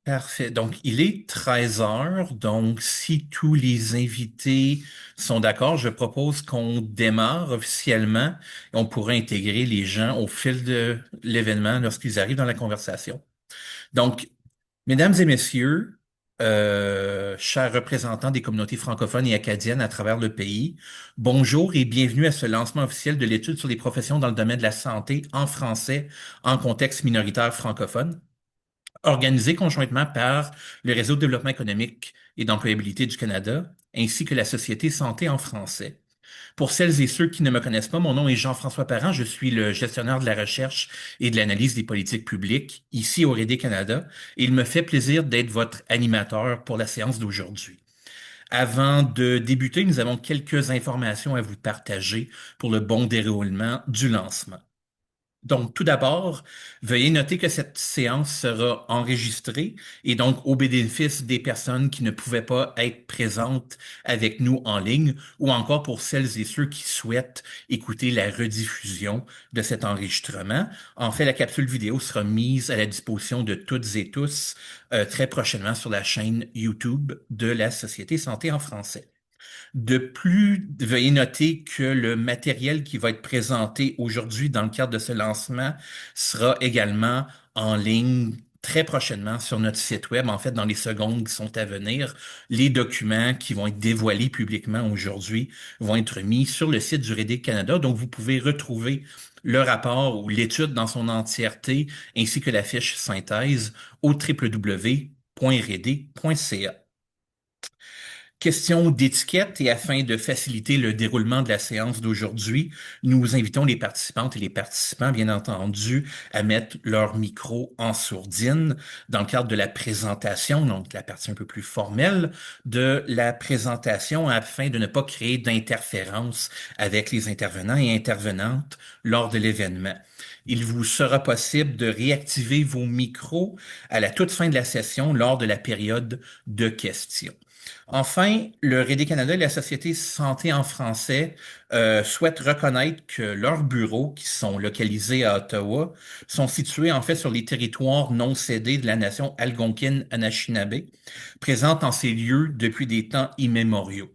Parfait. Donc, il est 13 heures. Donc, si tous les invités sont d'accord, je propose qu'on démarre officiellement et on pourra intégrer les gens au fil de l'événement lorsqu'ils arrivent dans la conversation. Donc, mesdames et messieurs, chers représentants des communautés francophones et acadiennes à travers le pays, bonjour et bienvenue à ce lancement officiel de l'étude sur les professions dans le domaine de la santé en français en contexte minoritaire francophone, organisé conjointement par le Réseau de développement économique et d'employabilité du Canada, ainsi que la Société Santé en français. Pour celles et ceux qui ne me connaissent pas, mon nom est Jean-François Parent. Je suis le gestionnaire de la recherche et de l'analyse des politiques publiques ici au RD Canada et il me fait plaisir d'être votre animateur pour la séance d'aujourd'hui. Avant de débuter, nous avons quelques informations à vous partager pour le bon déroulement du lancement. Donc, tout d'abord, veuillez noter que cette séance sera enregistrée et donc au bénéfice des personnes qui ne pouvaient pas être présentes avec nous en ligne ou encore pour celles et ceux qui souhaitent écouter la rediffusion de cet enregistrement. En fait, la capsule vidéo sera mise à la disposition de toutes et tous très prochainement sur la chaîne YouTube de la Société Santé en français. De plus, veuillez noter que le matériel qui va être présenté aujourd'hui dans le cadre de ce lancement sera également en ligne très prochainement sur notre site web. En fait, dans les secondes qui sont à venir, les documents qui vont être dévoilés publiquement aujourd'hui vont être mis sur le site du RD Canada. Donc, vous pouvez retrouver le rapport ou l'étude dans son entièreté ainsi que la fiche synthèse au www.rd.ca. Question d'étiquette et afin de faciliter le déroulement de la séance d'aujourd'hui, nous invitons les participantes et les participants, bien entendu, à mettre leur micro en sourdine dans le cadre de la présentation, donc la partie un peu plus formelle de la présentation, afin de ne pas créer d'interférence avec les intervenants et intervenantes lors de l'événement. Il vous sera possible de réactiver vos micros à la toute fin de la session lors de la période de questions. Enfin, le RD Canada et la Société Santé en français souhaitent reconnaître que leurs bureaux, qui sont localisés à Ottawa, sont situés en fait sur les territoires non cédés de la nation algonquine-anishinaabe, présente en ces lieux depuis des temps immémoriaux.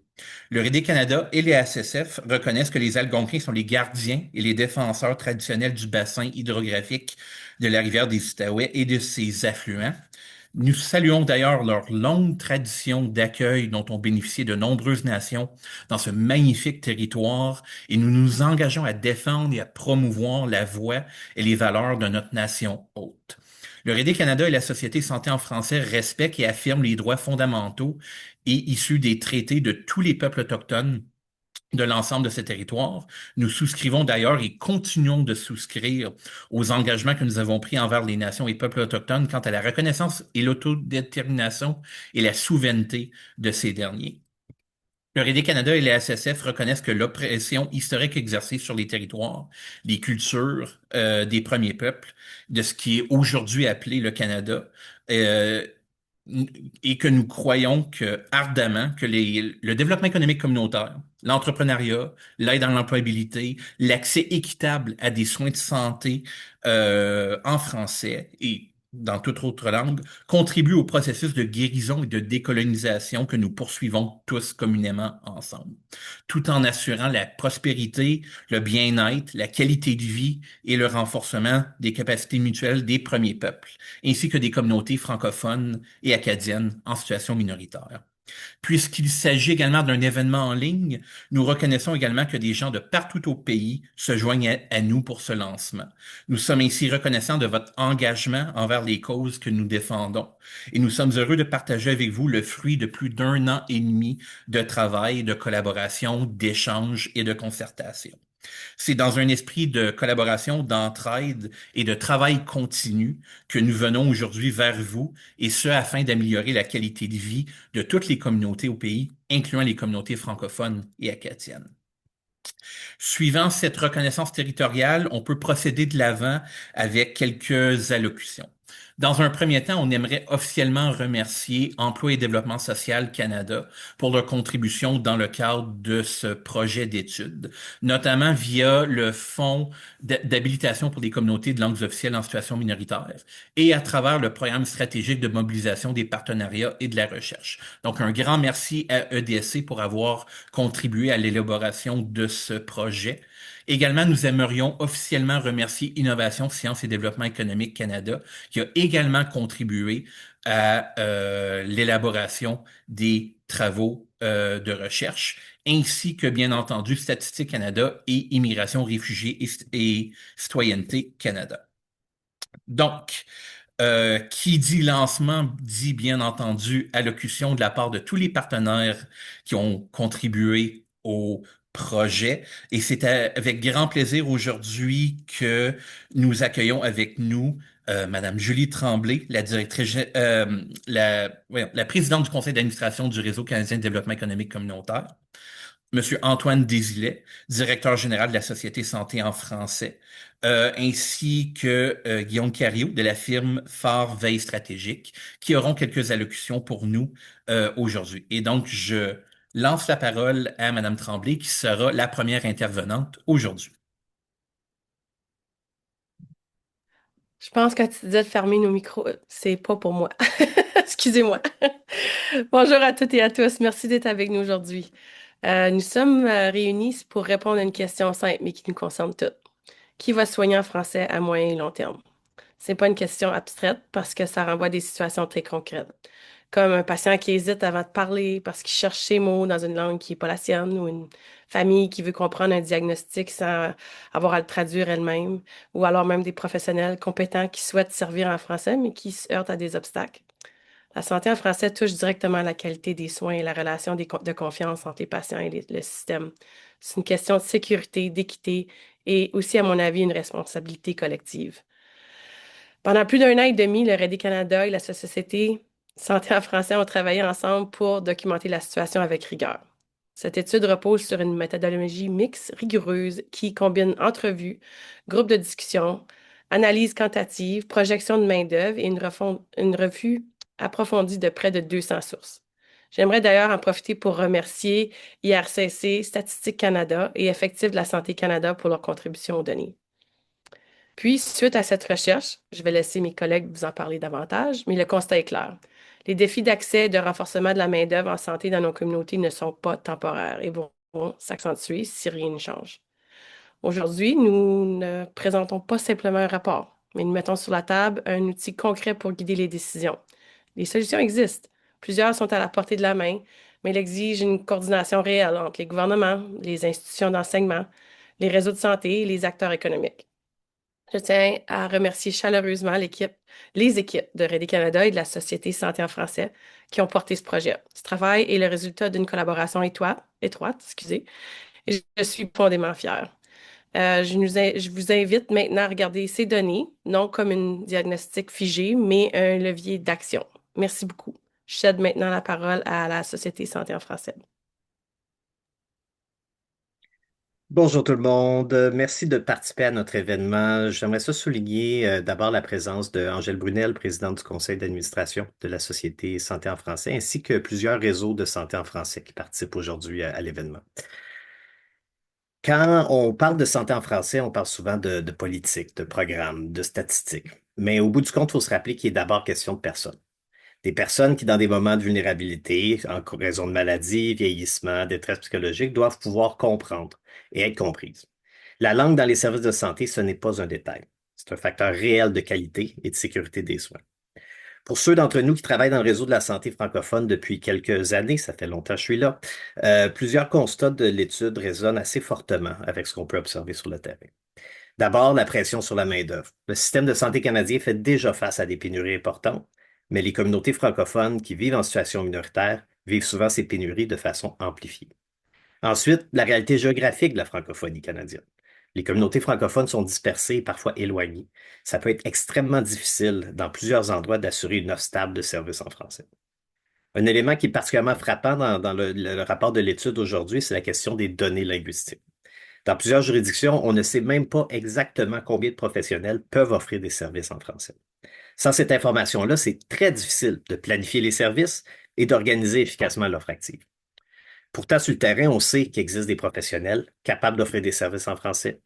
Le RD Canada et les SSF reconnaissent que les Algonquins sont les gardiens et les défenseurs traditionnels du bassin hydrographique de la rivière des Outaouais et de ses affluents. Nous saluons d'ailleurs leur longue tradition d'accueil dont ont bénéficié de nombreuses nations dans ce magnifique territoire et nous nous engageons à défendre et à promouvoir la voix et les valeurs de notre nation hôte. Le RD Canada et la Société Santé en français respectent et affirment les droits fondamentaux et issus des traités de tous les peuples autochtones de l'ensemble de ces territoires. Nous souscrivons d'ailleurs et continuons de souscrire aux engagements que nous avons pris envers les nations et peuples autochtones quant à la reconnaissance et l'autodétermination et la souveraineté de ces derniers. Le RD Canada et les SSF reconnaissent que l'oppression historique exercée sur les territoires, les cultures des premiers peuples, de ce qui est aujourd'hui appelé le Canada, euh, et que nous croyons que ardemment que le développement économique communautaire, l'entrepreneuriat, l'aide à l'employabilité, l'accès équitable à des soins de santé en français et dans toute autre langue, contribuent au processus de guérison et de décolonisation que nous poursuivons tous communément ensemble, tout en assurant la prospérité, le bien-être, la qualité de vie et le renforcement des capacités mutuelles des premiers peuples, ainsi que des communautés francophones et acadiennes en situation minoritaire. Puisqu'il s'agit également d'un événement en ligne, nous reconnaissons également que des gens de partout au pays se joignent à nous pour ce lancement. Nous sommes ainsi reconnaissants de votre engagement envers les causes que nous défendons et nous sommes heureux de partager avec vous le fruit de plus d'un an et demi de travail, de collaboration, d'échange et de concertation. C'est dans un esprit de collaboration, d'entraide et de travail continu que nous venons aujourd'hui vers vous, et ce afin d'améliorer la qualité de vie de toutes les communautés au pays, incluant les communautés francophones et acadiennes. Suivant cette reconnaissance territoriale, on peut procéder de l'avant avec quelques allocutions. Dans un premier temps, on aimerait officiellement remercier Emploi et Développement social Canada pour leur contribution dans le cadre de ce projet d'étude, notamment via le Fonds d'habilitation pour les communautés de langues officielles en situation minoritaire et à travers le programme stratégique de mobilisation des partenariats et de la recherche. Donc, un grand merci à EDSC pour avoir contribué à l'élaboration de ce projet. Également, nous aimerions officiellement remercier Innovation, Sciences et Développement économique Canada, qui a également contribué à l'élaboration des travaux de recherche, ainsi que, bien entendu, Statistique Canada et Immigration, Réfugiés et Citoyenneté Canada. Donc, qui dit lancement dit bien entendu allocution de la part de tous les partenaires qui ont contribué au projet. Et c'est avec grand plaisir aujourd'hui que nous accueillons avec nous Madame Julie Tremblay, la directrice, la présidente du conseil d'administration du Réseau canadien de développement économique communautaire. Monsieur Antoine Désilet, directeur général de la Société Santé en français, ainsi que Guillaume Cariou de la firme Phare Veille Stratégique, qui auront quelques allocutions pour nous aujourd'hui. Et donc, je lance la parole à Madame Tremblay, qui sera la première intervenante aujourd'hui. Je pense que tu disais de fermer nos micros. C'est pas pour moi. Excusez-moi. Bonjour à toutes et à tous. Merci d'être avec nous aujourd'hui. Nous sommes réunis pour répondre à une question simple, mais qui nous concerne toutes. Qui va se soigner en français à moyen et long terme? C'est pas une question abstraite parce que ça renvoie à des situations très concrètes. Comme un patient qui hésite avant de parler parce qu'il cherche ses mots dans une langue qui n'est pas la sienne, ou une famille qui veut comprendre un diagnostic sans avoir à le traduire elle-même, ou alors même des professionnels compétents qui souhaitent servir en français mais qui se heurtent à des obstacles. La santé en français touche directement à la qualité des soins et la relation de confiance entre les patients et le système. C'est une question de sécurité, d'équité et aussi, à mon avis, une responsabilité collective. Pendant plus d'un an et demi, le RD Canada et la Société Santé en français ont travaillé ensemble pour documenter la situation avec rigueur. Cette étude repose sur une méthodologie mixte rigoureuse qui combine entrevues, groupes de discussion, analyse quantitative, projection de main-d'œuvre et une revue approfondie de près de 200 sources. J'aimerais d'ailleurs en profiter pour remercier IRCC, Statistique Canada et Effectif de la Santé Canada pour leur contribution aux données. Puis, suite à cette recherche, je vais laisser mes collègues vous en parler davantage, mais le constat est clair. Les défis d'accès et de renforcement de la main-d'œuvre en santé dans nos communautés ne sont pas temporaires et vont s'accentuer si rien ne change. Aujourd'hui, nous ne présentons pas simplement un rapport, mais nous mettons sur la table un outil concret pour guider les décisions. Les solutions existent. Plusieurs sont à la portée de la main, mais elles exigent une coordination réelle entre les gouvernements, les institutions d'enseignement, les réseaux de santé et les acteurs économiques. Je tiens à remercier chaleureusement les équipes de RD Canada et de la Société Santé en français qui ont porté ce projet. Ce travail est le résultat d'une collaboration étroite, excusez, et je suis profondément fière. Je vous invite maintenant à regarder ces données, non comme un diagnostic figé, mais un levier d'action. Merci beaucoup. Je cède maintenant la parole à la Société Santé en français. Bonjour tout le monde. Merci de participer à notre événement. J'aimerais ça souligner d'abord la présence de Angèle Brunel, présidente du conseil d'administration de la Société Santé en français, ainsi que plusieurs réseaux de santé en français qui participent aujourd'hui à l'événement. Quand on parle de santé en français, on parle souvent de politique, de programme, de statistiques. Mais au bout du compte, il faut se rappeler qu'il est d'abord question de personnes. Des personnes qui, dans des moments de vulnérabilité, en raison de maladie, vieillissement, détresse psychologique, doivent pouvoir comprendre et être comprises. La langue dans les services de santé, ce n'est pas un détail. C'est un facteur réel de qualité et de sécurité des soins. Pour ceux d'entre nous qui travaillent dans le réseau de la santé francophone depuis quelques années, ça fait longtemps que je suis là, plusieurs constats de l'étude résonnent assez fortement avec ce qu'on peut observer sur le terrain. D'abord, la pression sur la main-d'œuvre. Le système de santé canadien fait déjà face à des pénuries importantes, mais les communautés francophones qui vivent en situation minoritaire vivent souvent ces pénuries de façon amplifiée. Ensuite, la réalité géographique de la francophonie canadienne. Les communautés francophones sont dispersées et parfois éloignées. Ça peut être extrêmement difficile dans plusieurs endroits d'assurer une offre stable de services en français. Un élément qui est particulièrement frappant dans le rapport de l'étude aujourd'hui, c'est la question des données linguistiques. Dans plusieurs juridictions, on ne sait même pas exactement combien de professionnels peuvent offrir des services en français. Sans cette information-là, c'est très difficile de planifier les services et d'organiser efficacement l'offre active. Pourtant, sur le terrain, on sait qu'il existe des professionnels capables d'offrir des services en français.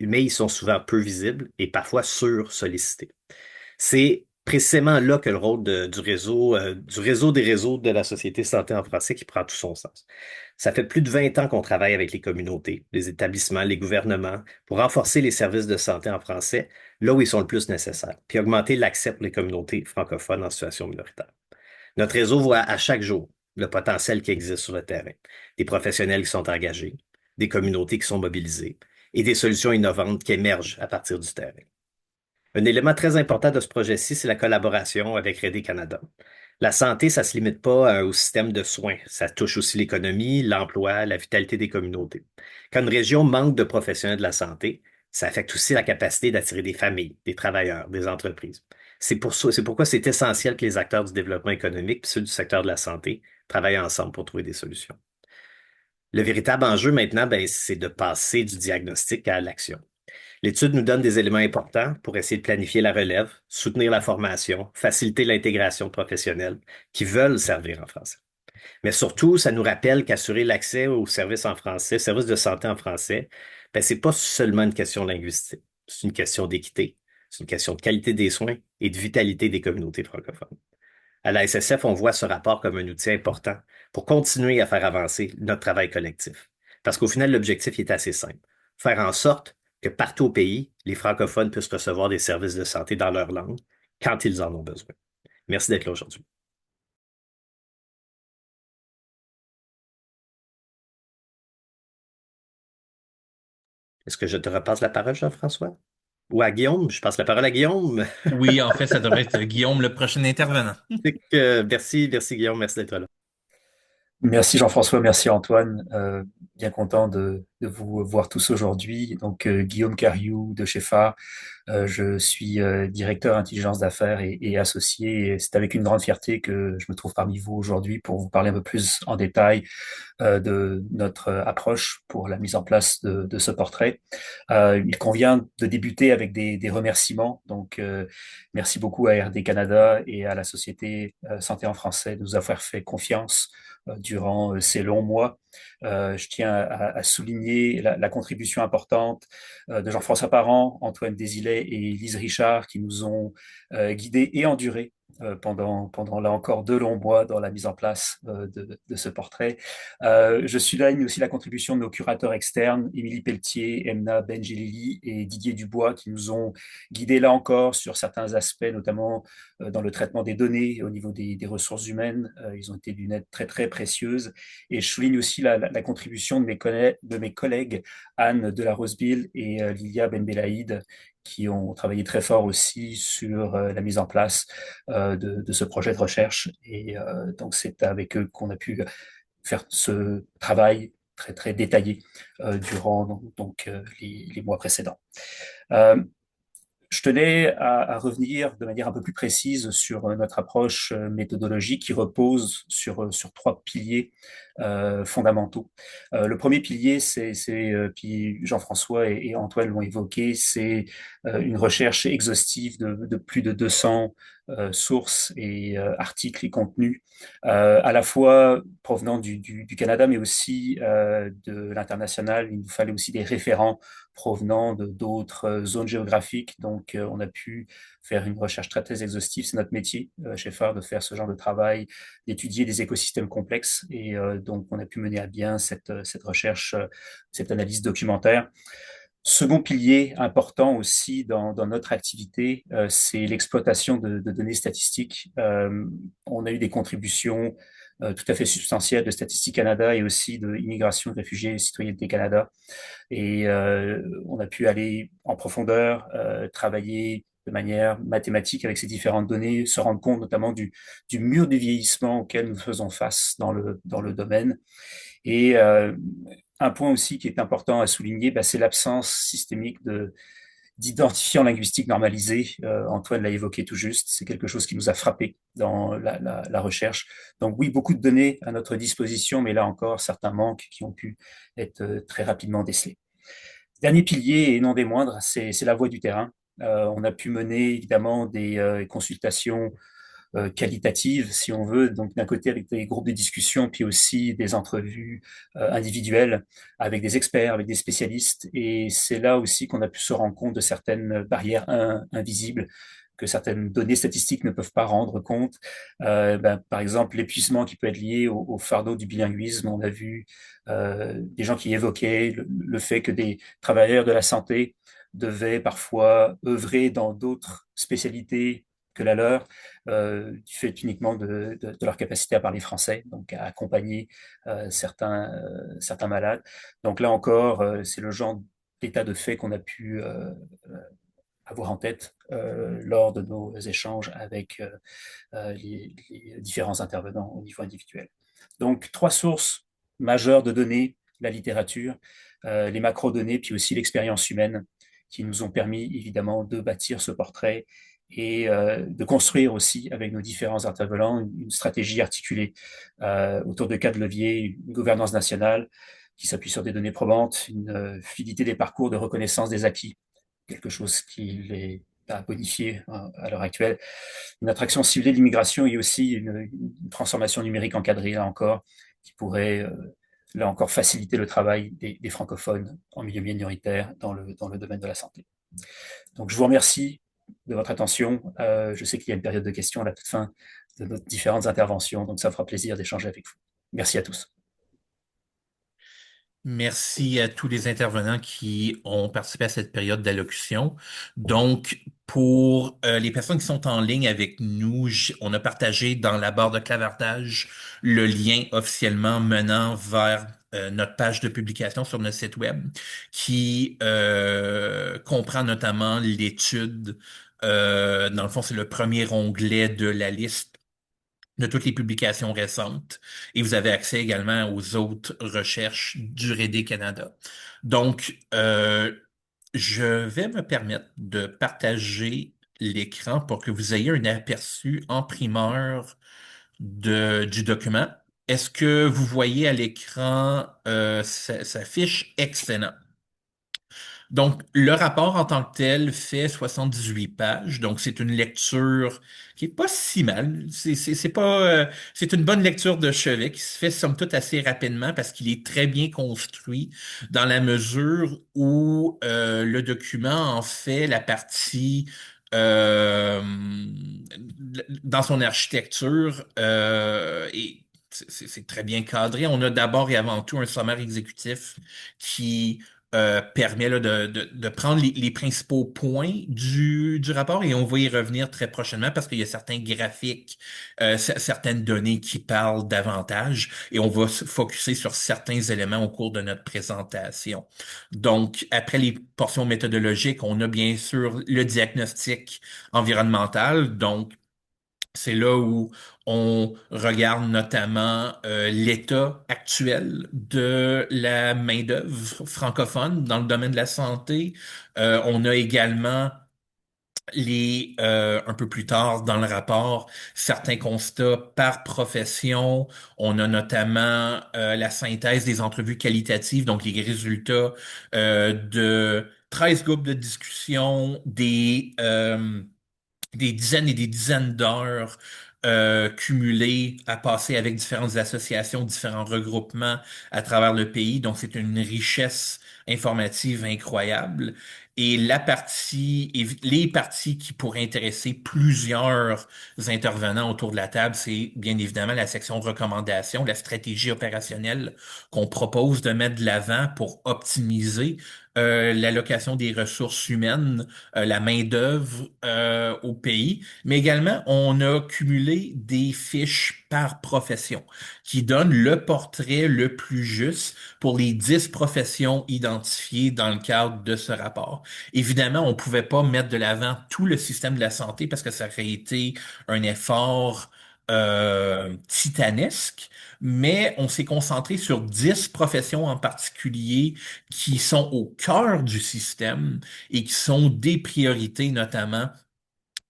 Mais ils sont souvent peu visibles et parfois sur-sollicités. C'est précisément là que le rôle du réseau des réseaux de la Société Santé en français qui prend tout son sens. Ça fait plus de 20 ans qu'on travaille avec les communautés, les établissements, les gouvernements pour renforcer les services de santé en français là où ils sont le plus nécessaires, puis augmenter l'accès pour les communautés francophones en situation minoritaire. Notre réseau voit à chaque jour le potentiel qui existe sur le terrain, des professionnels qui sont engagés, des communautés qui sont mobilisées et des solutions innovantes qui émergent à partir du terrain. Un élément très important de ce projet-ci, c'est la collaboration avec Rede Canada. La santé, ça ne se limite pas au système de soins. Ça touche aussi l'économie, l'emploi, la vitalité des communautés. Quand une région manque de professionnels de la santé, ça affecte aussi la capacité d'attirer des familles, des travailleurs, des entreprises. C'est pourquoi c'est essentiel que les acteurs du développement économique et ceux du secteur de la santé travaillent ensemble pour trouver des solutions. Le véritable enjeu maintenant, ben, c'est de passer du diagnostic à l'action. L'étude nous donne des éléments importants pour essayer de planifier la relève, soutenir la formation, faciliter l'intégration de professionnels qui veulent servir en français. Mais surtout, ça nous rappelle qu'assurer l'accès aux services en français, services de santé en français, ben, c'est pas seulement une question linguistique. C'est une question d'équité, c'est une question de qualité des soins et de vitalité des communautés francophones. À la SSF, on voit ce rapport comme un outil important pour continuer à faire avancer notre travail collectif. Parce qu'au final, l'objectif est assez simple. Faire en sorte que partout au pays, les francophones puissent recevoir des services de santé dans leur langue quand ils en ont besoin. Merci d'être là aujourd'hui. Est-ce que je te repasse la parole, Jean-François? Ou à Guillaume? Je passe la parole à Guillaume. Oui, en fait, ça devrait être Guillaume, le prochain intervenant. Merci Guillaume, merci d'être là. Merci Jean-François, merci Antoine. Bien content de vous voir tous aujourd'hui. Donc Guillaume Cariou de chez Phare. Je suis directeur intelligence d'affaires et associé. Et c'est avec une grande fierté que je me trouve parmi vous aujourd'hui pour vous parler un peu plus en détail de notre approche pour la mise en place de ce portrait. Il convient de débuter avec des remerciements. Donc, merci beaucoup à RD Canada et à la Société Santé en français de nous avoir fait confiance durant ces longs mois. Je tiens à souligner la contribution importante de Jean-François Parent, Antoine Désilet et Lise Richard qui nous ont guidés et endurés pendant là encore 2 longs mois dans la mise en place de ce portrait. Je souligne aussi la contribution de nos curateurs externes, Émilie Pelletier, Emna Benjelili et Didier Dubois, qui nous ont guidés là encore sur certains aspects, notamment dans le traitement des données au niveau des ressources humaines. Ils ont été d'une aide très très précieuse. Et je souligne aussi la contribution de mes collègues Anne de la Roseville et Lilia Benbelaïd, qui ont travaillé très fort aussi sur la mise en place de ce projet de recherche. Et donc, c'est avec eux qu'on a pu faire ce travail très, très détaillé durant les mois précédents. Euh, je tenais à revenir de manière un peu plus précise sur notre approche méthodologique qui repose sur 3 piliers fondamentaux. Le premier pilier, puis Jean-François et Antoine l'ont évoqué, c'est une recherche exhaustive de plus de 200 sources et articles et contenus, à la fois provenant du Canada, mais aussi de l'international. Il nous fallait aussi des référents provenant de d'autres zones géographiques. Donc, on a pu faire une recherche très, très exhaustive. C'est notre métier chez Phare de faire ce genre de travail, d'étudier des écosystèmes complexes. Et donc, on a pu mener à bien cette recherche, cette analyse documentaire. Second pilier important aussi dans notre activité, c'est l'exploitation de données statistiques. On a eu des contributions tout à fait substantielles de Statistique Canada et aussi de Immigration, Réfugiés et Citoyenneté Canada. Et on a pu aller en profondeur, travailler de manière mathématique avec ces différentes données, se rendre compte notamment du mur du vieillissement auquel nous faisons face dans le domaine. Et un point aussi qui est important à souligner, bah, c'est l'absence systémique d'identifiants linguistiques normalisés. Antoine l'a évoqué tout juste, c'est quelque chose qui nous a frappé dans la recherche. Donc oui, beaucoup de données à notre disposition, mais là encore, certains manques qui ont pu être très rapidement décelés. Dernier pilier, et non des moindres, c'est la voie du terrain. On a pu mener évidemment des consultations qualitatives, si on veut, donc d'un côté avec des groupes de discussion, puis aussi des entrevues individuelles avec des experts, avec des spécialistes. Et c'est là aussi qu'on a pu se rendre compte de certaines barrières invisibles que certaines données statistiques ne peuvent pas rendre compte. Par exemple, l'épuisement qui peut être lié au fardeau du bilinguisme. On a vu des gens qui évoquaient le fait que des travailleurs de la santé devaient parfois œuvrer dans d'autres spécialités que la leur, du fait uniquement de leur capacité à parler français, donc à accompagner certains malades. Donc là encore, c'est le genre d'état de fait qu'on a pu avoir en tête lors de nos échanges avec les différents intervenants au niveau individuel. Donc, trois sources majeures de données, la littérature, les macro-données, puis aussi l'expérience humaine, qui nous ont permis évidemment de bâtir ce portrait et de construire aussi avec nos différents intervenants une stratégie articulée autour de quatre leviers, une gouvernance nationale qui s'appuie sur des données probantes, une fluidité des parcours de reconnaissance des acquis, quelque chose qui est à bonifier à l'heure actuelle, une attraction ciblée de l'immigration et aussi une transformation numérique encadrée, là encore, qui pourrait, là encore, faciliter le travail des francophones en milieu minoritaire dans le domaine de la santé. Donc, je vous remercie de votre attention. Je sais qu'il y a une période de questions à la toute fin de nos différentes interventions, donc ça me fera plaisir d'échanger avec vous. Merci à tous. Merci à tous les intervenants qui ont participé à cette période d'allocution. Donc, pour les personnes qui sont en ligne avec nous, on a partagé dans la barre de clavardage le lien officiellement menant vers notre page de publication sur notre site web qui comprend notamment l'étude. Dans le fond, c'est le premier onglet de la liste de toutes les publications récentes et vous avez accès également aux autres recherches du RD Canada. Donc, je vais me permettre de partager l'écran pour que vous ayez un aperçu en primeur du document. Est-ce que vous voyez à l'écran sa fiche excellent? Donc, le rapport en tant que tel fait 78 pages, donc c'est une lecture qui est pas si mal. C'est pas, c'est une bonne lecture de chevet qui se fait somme toute assez rapidement parce qu'il est très bien construit dans la mesure où le document en fait la partie dans son architecture et c'est très bien cadré. On a d'abord et avant tout un sommaire exécutif qui permet là, de prendre les principaux points du rapport et on va y revenir très prochainement parce qu'il y a certains graphiques, certaines données qui parlent davantage et on va se focusser sur certains éléments au cours de notre présentation. Donc, après les portions méthodologiques, on a bien sûr le diagnostic environnemental. Donc, c'est là où on regarde notamment l'état actuel de la main-d'œuvre francophone dans le domaine de la santé. On a également un peu plus tard dans le rapport, certains constats par profession. On a notamment la synthèse des entrevues qualitatives, donc les résultats de 13 groupes de discussion, des dizaines et des dizaines d'heures cumulées à passer avec différentes associations, différents regroupements à travers le pays. Donc, c'est une richesse informative incroyable. Et les parties qui pourraient intéresser plusieurs intervenants autour de la table, c'est bien évidemment la section recommandations, la stratégie opérationnelle qu'on propose de mettre de l'avant pour optimiser l'allocation des ressources humaines, la main-d'œuvre au pays, mais également on a cumulé des fiches par profession qui donnent le portrait le plus juste pour les 10 professions identifiées dans le cadre de ce rapport. Évidemment, on pouvait pas mettre de l'avant tout le système de la santé parce que ça aurait été un effort titanesque, mais on s'est concentré sur 10 professions en particulier qui sont au cœur du système et qui sont des priorités notamment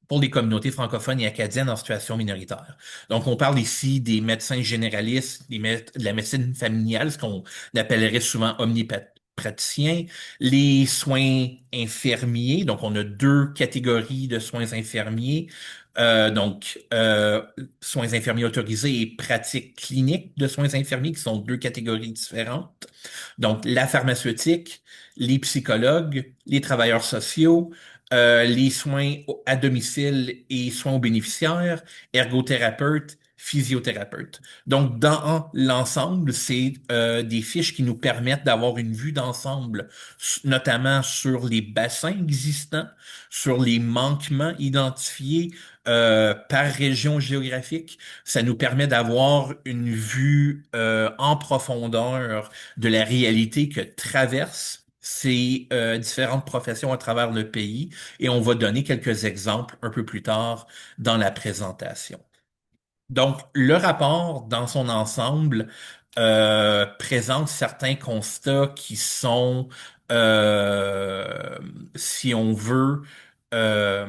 pour les communautés francophones et acadiennes en situation minoritaire. Donc, on parle ici des médecins généralistes, de la médecine familiale, ce qu'on appellerait souvent praticiens, les soins infirmiers, donc on a deux catégories de soins infirmiers, soins infirmiers autorisés et pratiques cliniques de soins infirmiers, qui sont deux catégories différentes. Donc la pharmaceutique, les psychologues, les travailleurs sociaux, les soins à domicile et soins aux bénéficiaires, ergothérapeutes, physiothérapeutes. Donc, dans l'ensemble, c'est des fiches qui nous permettent d'avoir une vue d'ensemble, notamment sur les bassins existants, sur les manquements identifiés par région géographique. Ça nous permet d'avoir une vue en profondeur de la réalité que traversent ces différentes professions à travers le pays, et on va donner quelques exemples un peu plus tard dans la présentation. Donc, le rapport dans son ensemble présente certains constats qui sont, euh, si on veut, euh,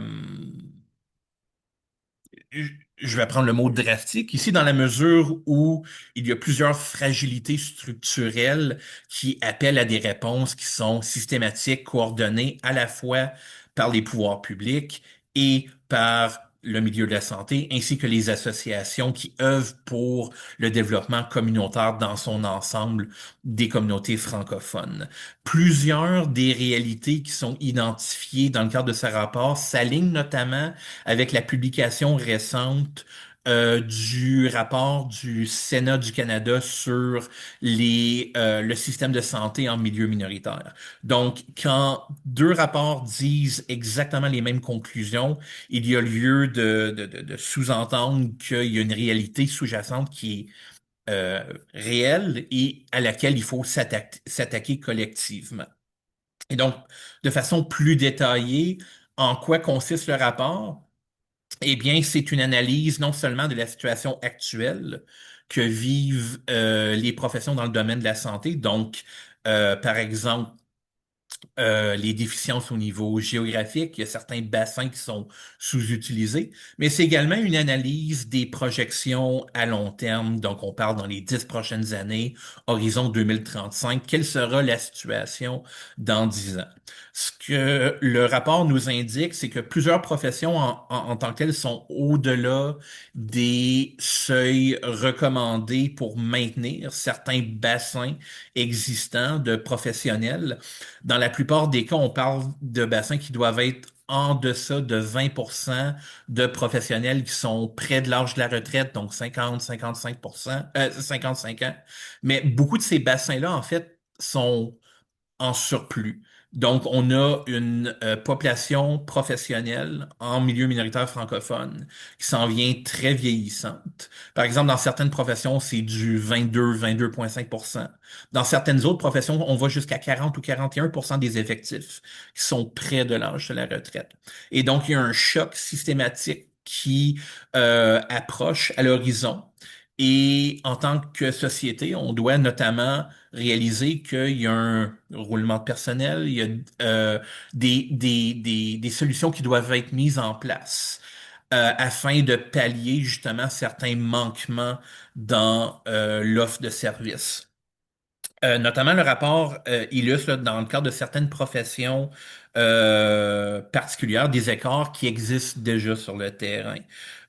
je vais prendre le mot drastique ici, dans la mesure où il y a plusieurs fragilités structurelles qui appellent à des réponses qui sont systématiques, coordonnées à la fois par les pouvoirs publics et par le milieu de la santé, ainsi que les associations qui œuvrent pour le développement communautaire dans son ensemble des communautés francophones. Plusieurs des réalités qui sont identifiées dans le cadre de ce rapport s'alignent notamment avec la publication récente du rapport du Sénat du Canada sur le système de santé en milieu minoritaire. Donc, quand deux rapports disent exactement les mêmes conclusions, il y a lieu de sous-entendre qu'il y a une réalité sous-jacente qui est réelle et à laquelle il faut s'attaquer collectivement. Et donc, de façon plus détaillée, en quoi consiste le rapport? Eh bien, c'est une analyse non seulement de la situation actuelle que vivent les professions dans le domaine de la santé, donc par exemple les déficiences au niveau géographique, il y a certains bassins qui sont sous-utilisés, mais c'est également une analyse des projections à long terme, donc on parle dans les 10 prochaines années, horizon 2035, quelle sera la situation dans 10 ans. Ce que le rapport nous indique, c'est que plusieurs professions en tant que telles sont au-delà des seuils recommandés pour maintenir certains bassins existants de professionnels. Dans la plupart des cas, on parle de bassins qui doivent être en deçà de 20% de professionnels qui sont près de l'âge de la retraite, donc 50-55%, 55 ans. Mais beaucoup de ces bassins-là, en fait, sont en surplus. Donc, on a une population professionnelle en milieu minoritaire francophone qui s'en vient très vieillissante. Par exemple, dans certaines professions, c'est du 22-22,5%. Dans certaines autres professions, on va jusqu'à 40 ou 41% des effectifs qui sont près de l'âge de la retraite. Et donc, il y a un choc systématique qui approche à l'horizon. Et en tant que société, on doit notamment réaliser qu'il y a un roulement de personnel, il y a des solutions qui doivent être mises en place afin de pallier justement certains manquements dans l'offre de services. Notamment, le rapport illustre là, dans le cadre de certaines professions particulières des écarts qui existent déjà sur le terrain.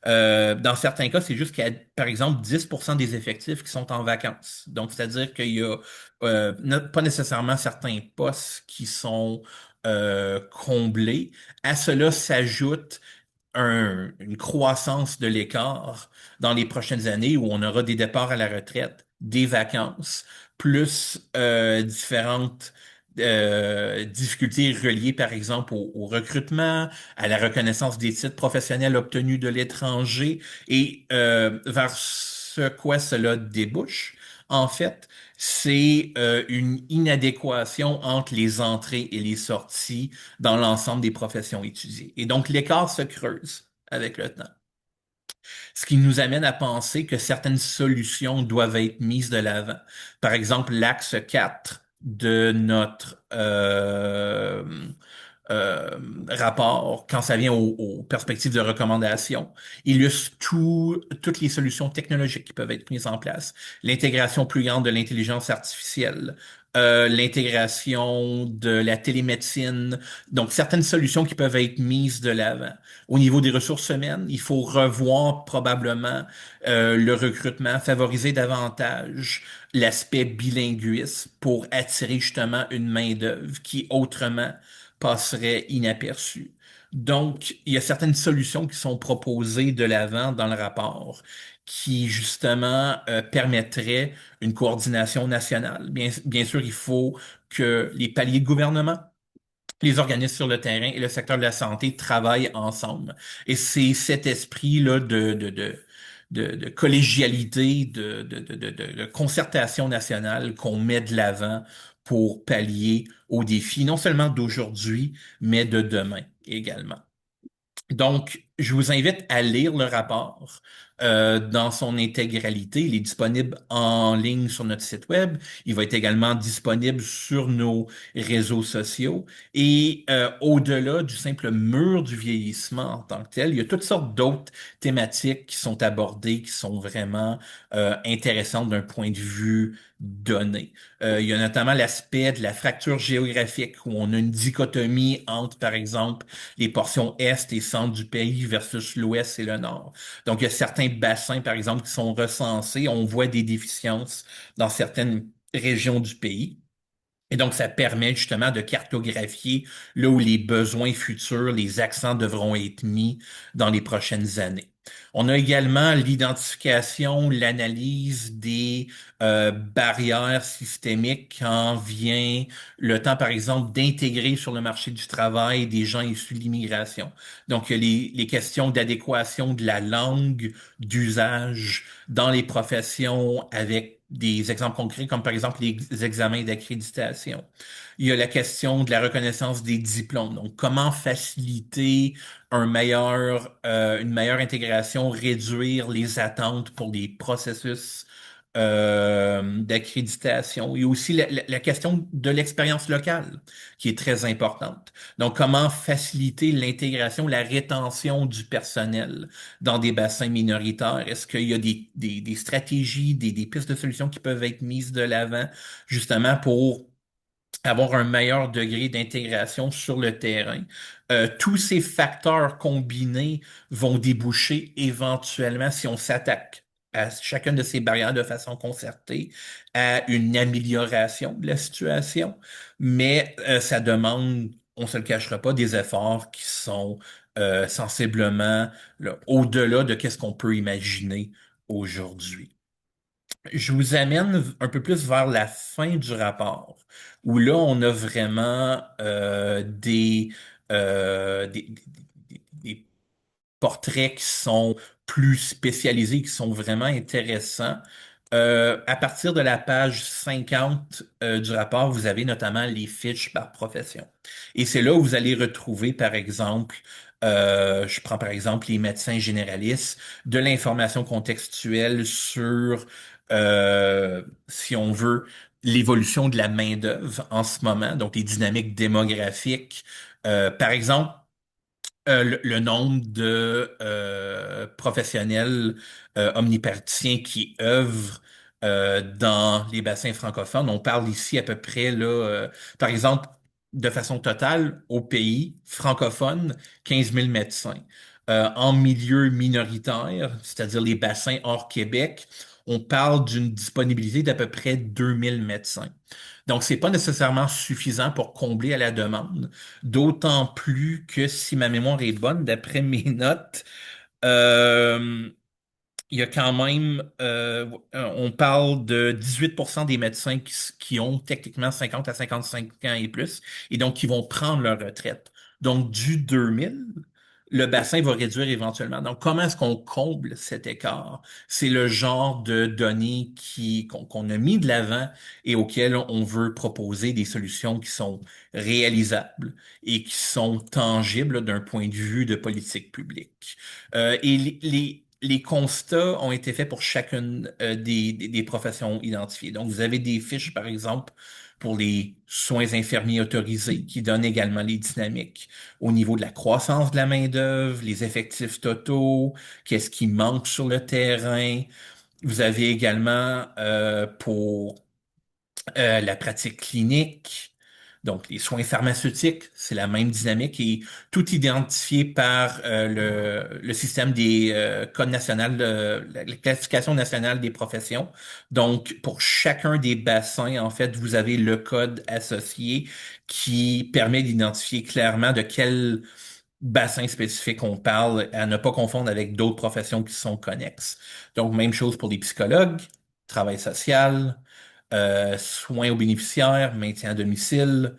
Dans certains cas, c'est juste qu'il y a, par exemple, 10% des effectifs qui sont en vacances. Donc, c'est-à-dire qu'il y a pas nécessairement certains postes qui sont comblés. À cela s'ajoute une croissance de l'écart dans les prochaines années où on aura des départs à la retraite, des vacances, plus différentes difficultés reliées, par exemple, au recrutement, à la reconnaissance des titres professionnels obtenus de l'étranger et vers ce quoi cela débouche. En fait, c'est une inadéquation entre les entrées et les sorties dans l'ensemble des professions étudiées. Et donc, l'écart se creuse avec le temps. Ce qui nous amène à penser que certaines solutions doivent être mises de l'avant. Par exemple, l'axe 4 de notre euh, rapport, quand ça vient aux perspectives de recommandation, illustre toutes les solutions technologiques qui peuvent être mises en place. L'intégration plus grande de l'intelligence artificielle, l'intégration de la télémédecine, donc certaines solutions qui peuvent être mises de l'avant. Au niveau des ressources humaines, il faut revoir probablement le recrutement, favoriser davantage l'aspect bilinguisme pour attirer justement une main-d'œuvre qui autrement passerait inaperçue. Donc, il y a certaines solutions qui sont proposées de l'avant dans le rapport qui justement permettraient une coordination nationale. Bien sûr, il faut que les paliers de gouvernement, les organismes sur le terrain et le secteur de la santé travaillent ensemble. Et c'est cet esprit-là de collégialité, de concertation nationale qu'on met de l'avant pour pallier aux défis, non seulement d'aujourd'hui, mais de demain également. Donc, je vous invite à lire le rapport dans son intégralité. Il est disponible en ligne sur notre site web. Il va être également disponible sur nos réseaux sociaux. Et au-delà du simple mur du vieillissement en tant que tel, il y a toutes sortes d'autres thématiques qui sont abordées, qui sont vraiment intéressantes d'un point de vue donné. Il y a notamment l'aspect de la fracture géographique où on a une dichotomie entre, par exemple, les portions est et centre du pays versus l'ouest et le nord. Donc, il y a certains bassins, par exemple, qui sont recensés. On voit des déficiences dans certaines régions du pays. Et donc, ça permet justement de cartographier là où les besoins futurs, les accents devront être mis dans les prochaines années. On a également l'identification, l'analyse des barrières systémiques quand vient le temps, par exemple, d'intégrer sur le marché du travail des gens issus de l'immigration. Donc, il y a les questions d'adéquation de la langue, d'usage dans les professions avec des exemples concrets comme par exemple les examens d'accréditation. Il y a la question de la reconnaissance des diplômes. Donc, comment faciliter une meilleure intégration, réduire les attentes pour les processus d'accréditation. Il y a aussi la question de l'expérience locale qui est très importante. Donc, comment faciliter l'intégration, la rétention du personnel dans des bassins minoritaires? Est-ce qu'il y a des stratégies, des pistes de solutions qui peuvent être mises de l'avant justement pour avoir un meilleur degré d'intégration sur le terrain? Tous ces facteurs combinés vont déboucher éventuellement, si on s'attaque à chacune de ces barrières de façon concertée, à une amélioration de la situation. Mais ça demande, on se le cachera pas, des efforts qui sont sensiblement là, au-delà de qu'est-ce qu'on peut imaginer aujourd'hui. Je vous amène un peu plus vers la fin du rapport, où là, on a vraiment des portraits qui sont plus spécialisés, qui sont vraiment intéressants. À partir de la page 50 du rapport, vous avez notamment les fiches par profession. Et c'est là où vous allez retrouver, par exemple, je prends par exemple les médecins généralistes, de l'information contextuelle sur, si on veut, l'évolution de la main-d'œuvre en ce moment, donc les dynamiques démographiques. Par exemple, le nombre de professionnels omnipraticiens qui œuvrent dans les bassins francophones. On parle ici à peu près, là, par exemple, de façon totale, au pays francophone, 15 000 médecins. En milieu minoritaire, c'est-à-dire les bassins hors Québec, on parle d'une disponibilité d'à peu près 2000 médecins. Donc, c'est pas nécessairement suffisant pour combler à la demande. D'autant plus que si ma mémoire est bonne, d'après mes notes, euh, il y a quand même, on parle de 18% des médecins qui ont techniquement 50 à 55 ans et plus, et donc qui vont prendre leur retraite. Donc, du 2000, le bassin va réduire éventuellement. Donc, comment est-ce qu'on comble cet écart? C'est le genre de données qu'on a mis de l'avant et auxquelles on veut proposer des solutions qui sont réalisables et qui sont tangibles d'un point de vue de politique publique. Et les constats ont été faits pour chacune des professions identifiées. Donc, vous avez des fiches, par exemple, pour les soins infirmiers autorisés, qui donnent également les dynamiques au niveau de la croissance de la main-d'œuvre, les effectifs totaux, qu'est-ce qui manque sur le terrain. Vous avez également pour La pratique clinique, donc les soins pharmaceutiques, c'est la même dynamique et tout identifié par le système des codes national, la classification nationale des professions. Donc, pour chacun des bassins, en fait, vous avez le code associé qui permet d'identifier clairement de quel bassin spécifique on parle, à ne pas confondre avec d'autres professions qui sont connexes. Donc, même chose pour les psychologues, travail social, soins aux bénéficiaires, maintien à domicile,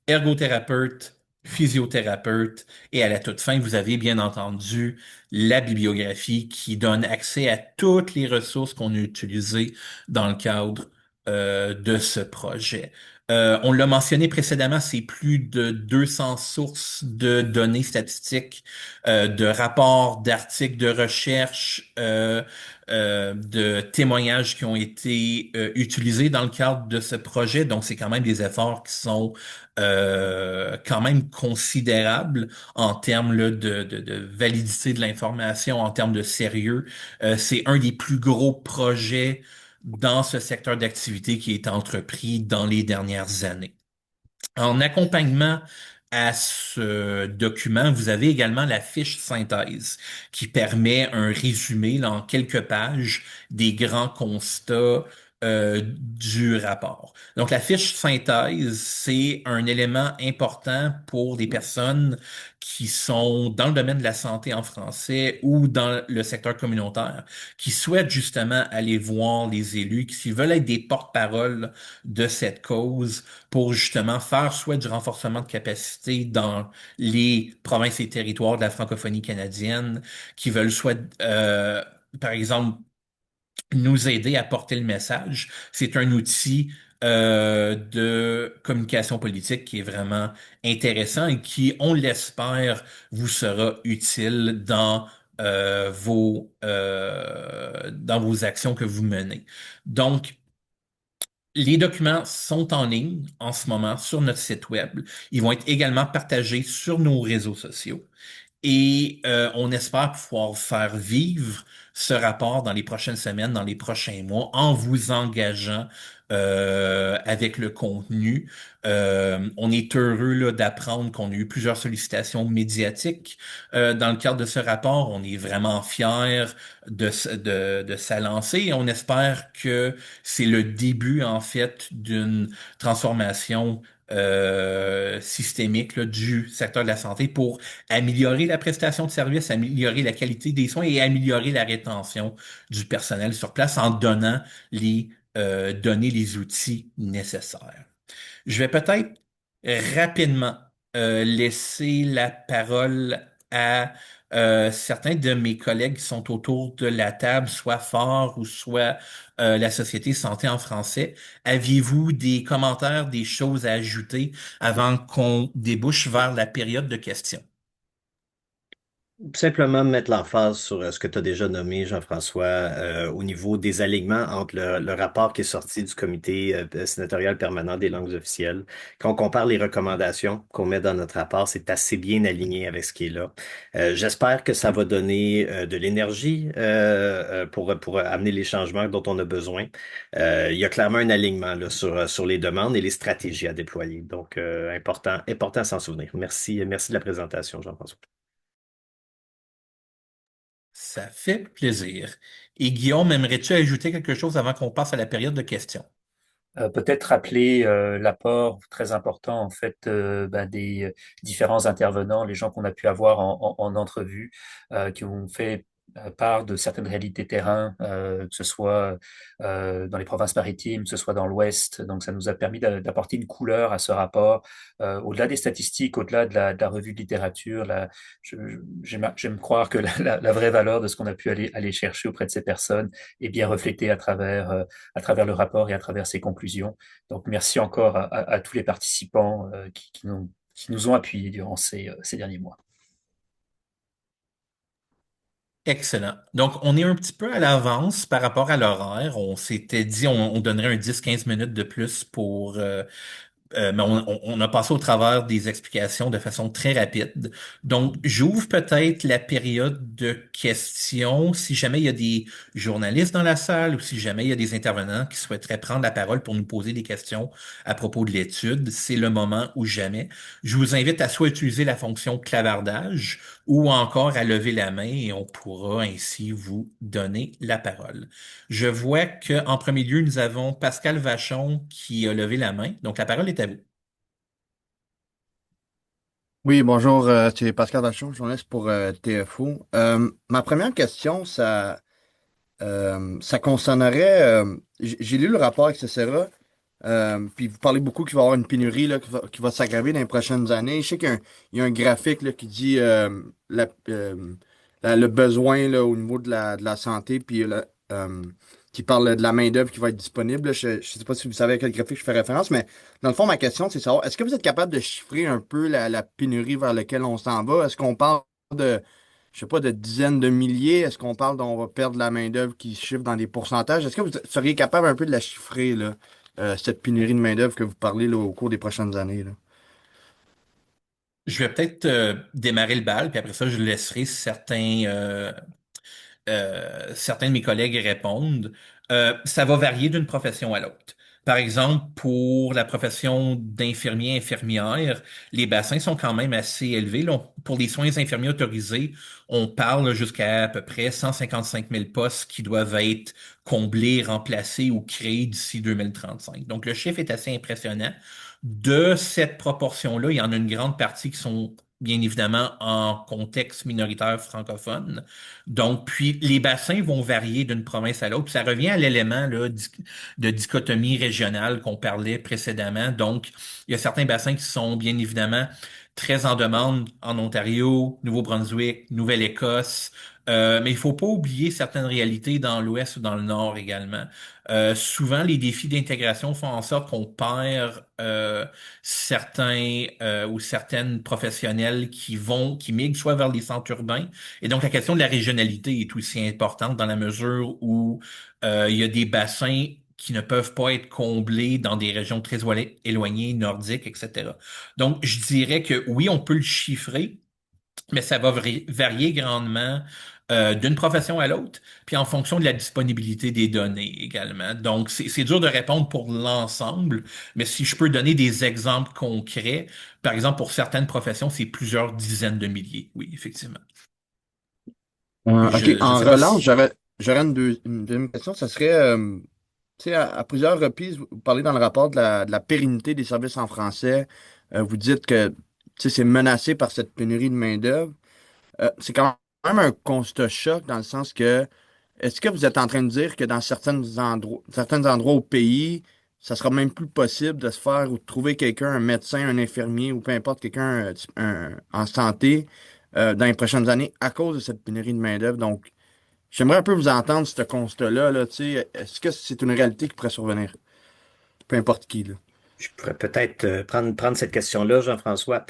ergothérapeute, physiothérapeute, et à la toute fin, vous avez bien entendu la bibliographie qui donne accès à toutes les ressources qu'on a utilisées dans le cadre de ce projet. On l'a mentionné précédemment, c'est plus de 200 sources de données statistiques, de rapports, d'articles de recherche, de témoignages qui ont été utilisés dans le cadre de ce projet. Donc, c'est quand même des efforts qui sont quand même considérable en termes là, de validité de l'information, en termes de sérieux. C'est un des plus gros projets dans ce secteur d'activité qui est entrepris dans les dernières années. En accompagnement à ce document, vous avez également la fiche synthèse qui permet un résumé là, en quelques pages des grands constats du rapport. Donc, la fiche synthèse, c'est un élément important pour des personnes qui sont dans le domaine de la santé en français ou dans le secteur communautaire, qui souhaitent justement aller voir les élus, qui veulent être des porte-parole de cette cause pour justement faire soit du renforcement de capacité dans les provinces et territoires de la francophonie canadienne, qui veulent soit, par exemple, nous aider à porter le message. C'est un outil de communication politique qui est vraiment intéressant et qui, on l'espère, vous sera utile dans vos actions que vous menez. Donc, les documents sont en ligne en ce moment sur notre site web. Ils vont être également partagés sur nos réseaux sociaux. Et on espère pouvoir faire vivre ce rapport dans les prochaines semaines, dans les prochains mois, en vous engageant avec le contenu. On est heureux là, d'apprendre qu'on a eu plusieurs sollicitations médiatiques dans le cadre de ce rapport. On est vraiment fiers de sa lancée et on espère que c'est le début, en fait, d'une transformation systémique là, du secteur de la santé pour améliorer la prestation de service, améliorer la qualité des soins et améliorer la rétention du personnel sur place en donnant donner les outils nécessaires. Je vais peut-être rapidement laisser la parole à certains de mes collègues qui sont autour de la table, soit Fort ou soit la Société Santé en français. Aviez-vous des commentaires, des choses à ajouter avant qu'on débouche vers la période de questions? Simplement mettre l'emphase sur ce que tu as déjà nommé, Jean-François, au niveau des alignements entre le rapport qui est sorti du comité sénatorial permanent des langues officielles. Quand on compare les recommandations qu'on met dans notre rapport, c'est assez bien aligné avec ce qui est là. J'espère que ça va donner de l'énergie pour amener les changements dont on a besoin. Il y a clairement un alignement là, sur les demandes et les stratégies à déployer. Donc, important à s'en souvenir. Merci de la présentation, Jean-François. Ça fait plaisir. Et Guillaume, aimerais-tu ajouter quelque chose avant qu'on passe à la période de questions? Peut-être rappeler l'apport très important en fait des différents intervenants, les gens qu'on a pu avoir en entrevue, qui ont fait part de certaines réalités terrain, que ce soit dans les provinces maritimes, que ce soit dans l'Ouest. Donc ça nous a permis d'apporter une couleur à ce rapport, au-delà des statistiques, au-delà de la revue de littérature. J'aime croire que la vraie valeur de ce qu'on a pu aller chercher auprès de ces personnes est bien reflétée à travers le rapport et à travers ses conclusions. Donc, merci encore à tous les participants qui nous ont appuyés durant ces derniers mois. Excellent. Donc, on est un petit peu à l'avance par rapport à l'horaire. On s'était dit on donnerait un 10-15 minutes de plus Mais on a passé au travers des explications de façon très rapide. Donc, j'ouvre peut-être la période de questions si jamais il y a des journalistes dans la salle ou si jamais il y a des intervenants qui souhaiteraient prendre la parole pour nous poser des questions à propos de l'étude. C'est le moment ou jamais. Je vous invite à soit utiliser la fonction clavardage ou encore à lever la main et on pourra ainsi vous donner la parole. Je vois qu'en premier lieu, nous avons Pascal Vachon qui a levé la main. Donc, la parole est à vous. Oui, bonjour, c'est Pascal Vachon, journaliste pour TFO. Ma première question, ça concernerait, j'ai lu le rapport, etc. Puis vous parlez beaucoup qu'il va y avoir une pénurie là, qui va s'aggraver dans les prochaines années. Je sais qu'il y a un graphique là, qui dit le besoin là, au niveau de la santé, puis qui parle de la main-d'œuvre qui va être disponible. Là. Je ne sais pas si vous savez à quel graphique je fais référence, mais dans le fond, ma question, c'est de savoir, est-ce que vous êtes capable de chiffrer un peu la pénurie vers laquelle on s'en va? Est-ce qu'on parle de, je sais pas, de dizaines de milliers? Est-ce qu'on parle d'on va perdre la main-d'œuvre qui chiffre dans des pourcentages? Est-ce que vous seriez capable un peu de la chiffrer, là, cette pénurie de main-d'œuvre que vous parlez là, au cours des prochaines années, là? Je vais peut-être démarrer le bal, puis après ça, je laisserai certains de mes collègues répondent. Ça va varier d'une profession à l'autre. Par exemple, pour la profession d'infirmier, infirmière, les bassins sont quand même assez élevés. Là, pour les soins infirmiers autorisés, on parle jusqu'à à peu près 155 000 postes qui doivent être comblés, remplacés ou créés d'ici 2035. Donc, le chiffre est assez impressionnant. De cette proportion-là, il y en a une grande partie qui sont bien évidemment en contexte minoritaire francophone. Donc, puis les bassins vont varier d'une province à l'autre. Puis ça revient à l'élément là, de dichotomie régionale qu'on parlait précédemment. Donc, il y a certains bassins qui sont bien évidemment très en demande en Ontario, Nouveau-Brunswick, Nouvelle-Écosse. Mais il faut pas oublier certaines réalités dans l'Ouest ou dans le Nord également. Souvent, les défis d'intégration font en sorte qu'on perd certains ou certaines professionnels qui migrent soit vers les centres urbains, et donc, la question de la régionalité est aussi importante dans la mesure où il y a des bassins qui ne peuvent pas être comblés dans des régions très éloignées, nordiques, etc. Donc, je dirais que oui, on peut le chiffrer, mais ça va varier grandement d'une profession à l'autre, puis en fonction de la disponibilité des données également. Donc, c'est dur de répondre pour l'ensemble, mais si je peux donner des exemples concrets, par exemple, pour certaines professions, c'est plusieurs dizaines de milliers. Oui, effectivement. OK, Je en sais pas relance, si... j'aurais une deuxième question. Ça serait, tu sais, à plusieurs reprises, vous parlez dans le rapport de la pérennité des services en français. Vous dites que, tu sais, c'est menacé par cette pénurie de main-d'œuvre. C'est quand même un constat choc dans le sens que, est-ce que vous êtes en train de dire que dans certains endroits au pays, ça sera même plus possible de se faire ou de trouver quelqu'un, un médecin, un infirmier ou peu importe, quelqu'un en santé dans les prochaines années à cause de cette pénurie de main-d'œuvre? Donc, j'aimerais un peu vous entendre ce constat-là, là, tu sais. Est-ce que c'est une réalité qui pourrait survenir? Peu importe qui, là. Je pourrais peut-être prendre cette question-là, Jean-François.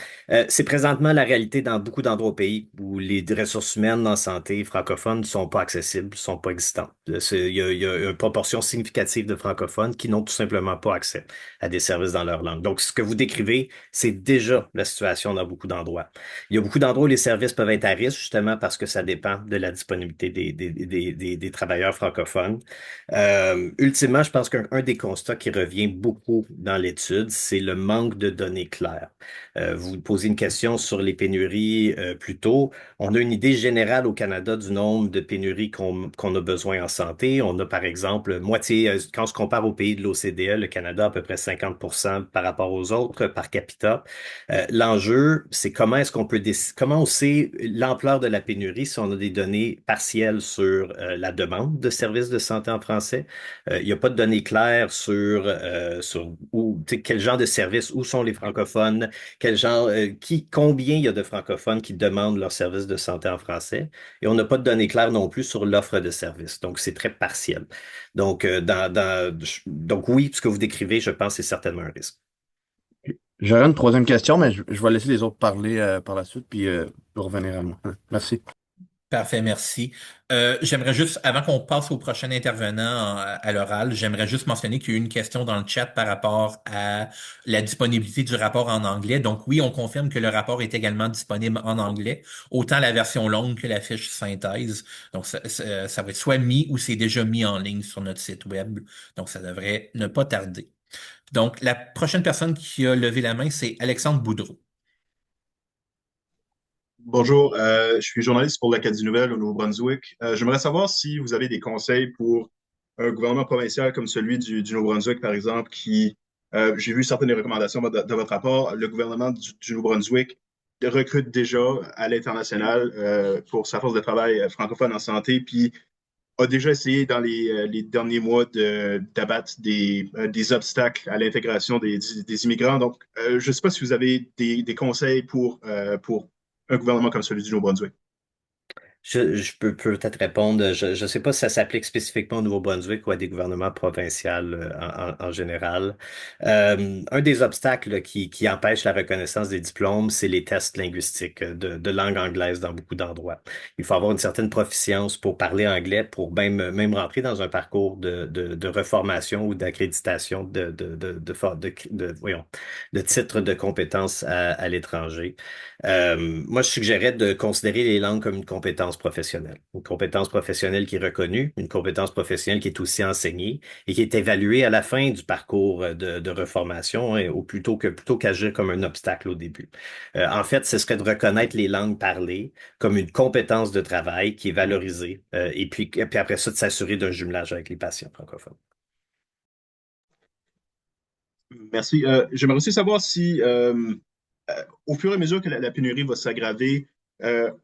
C'est présentement la réalité dans beaucoup d'endroits au pays où les ressources humaines en santé francophones ne sont pas accessibles, ne sont pas existantes. Il y a une proportion significative de francophones qui n'ont tout simplement pas accès à des services dans leur langue. Donc, ce que vous décrivez, c'est déjà la situation dans beaucoup d'endroits. Il y a beaucoup d'endroits où les services peuvent être à risque, justement parce que ça dépend de la disponibilité des travailleurs francophones. Ultimement, je pense qu'un des constats qui revient beaucoup dans l'étude, c'est le manque de données claires. Vous posez une question sur les pénuries plus tôt. On a une idée générale au Canada du nombre de pénuries qu'on a besoin en santé. On a par exemple moitié, quand on se compare aux pays de l'OCDE, le Canada a à peu près 50% par rapport aux autres par capita. L'enjeu, c'est comment est-ce qu'on peut comment on sait l'ampleur de la pénurie si on a des données partielles sur la demande de services de santé en français. Il n'y a pas de données claires sur où, tu sais, quel genre de services, où sont les francophones, quel genre, combien il y a de francophones qui demandent leurs services de santé en français. Et on n'a pas de données claires non plus sur l'offre de services. Donc, c'est très partiel. Donc, donc oui, ce que vous décrivez, je pense, c'est certainement un risque. J'aurais une troisième question, mais je vais laisser les autres parler par la suite, puis revenir à moi. Merci. Parfait, merci. J'aimerais juste, avant qu'on passe au prochain intervenant à l'oral, j'aimerais juste mentionner qu'il y a eu une question dans le chat par rapport à la disponibilité du rapport en anglais. Donc oui, on confirme que le rapport est également disponible en anglais, autant la version longue que la fiche synthèse. Donc ça va être soit mis ou c'est déjà mis en ligne sur notre site web. Donc ça devrait ne pas tarder. Donc la prochaine personne qui a levé la main, c'est Alexandre Boudreau. Bonjour, je suis journaliste pour l'Acadie Nouvelle au Nouveau-Brunswick. J'aimerais savoir si vous avez des conseils pour un gouvernement provincial comme celui du Nouveau-Brunswick, par exemple, j'ai vu certaines des recommandations dans votre rapport. Le gouvernement du Nouveau-Brunswick recrute déjà à l'international pour sa force de travail francophone en santé, puis a déjà essayé dans les derniers mois d'abattre des obstacles à l'intégration des immigrants. Donc, je ne sais pas si vous avez des conseils pour un gouvernement comme celui du Nouveau-Brunswick. Je peux peut-être répondre. Je ne sais pas si ça s'applique spécifiquement au Nouveau-Brunswick ou à des gouvernements provinciaux en général. Un des obstacles là, qui empêche la reconnaissance des diplômes, c'est les tests linguistiques de langue anglaise dans beaucoup d'endroits. Il faut avoir une certaine proficience pour parler anglais, pour même rentrer dans un parcours de reformation ou d'accréditation voyons, de titre de compétences à l'étranger. Moi, je suggérais de considérer les langues comme une compétence professionnelle. Une compétence professionnelle qui est reconnue, une compétence professionnelle qui est aussi enseignée et qui est évaluée à la fin du parcours de reformation, hein, ou plutôt qu'agir comme un obstacle au début. En fait, ce serait de reconnaître les langues parlées comme une compétence de travail qui est valorisée, et puis après ça, de s'assurer d'un jumelage avec les patients francophones. Merci. J'aimerais aussi savoir si, au fur et à mesure que la pénurie va s'aggraver,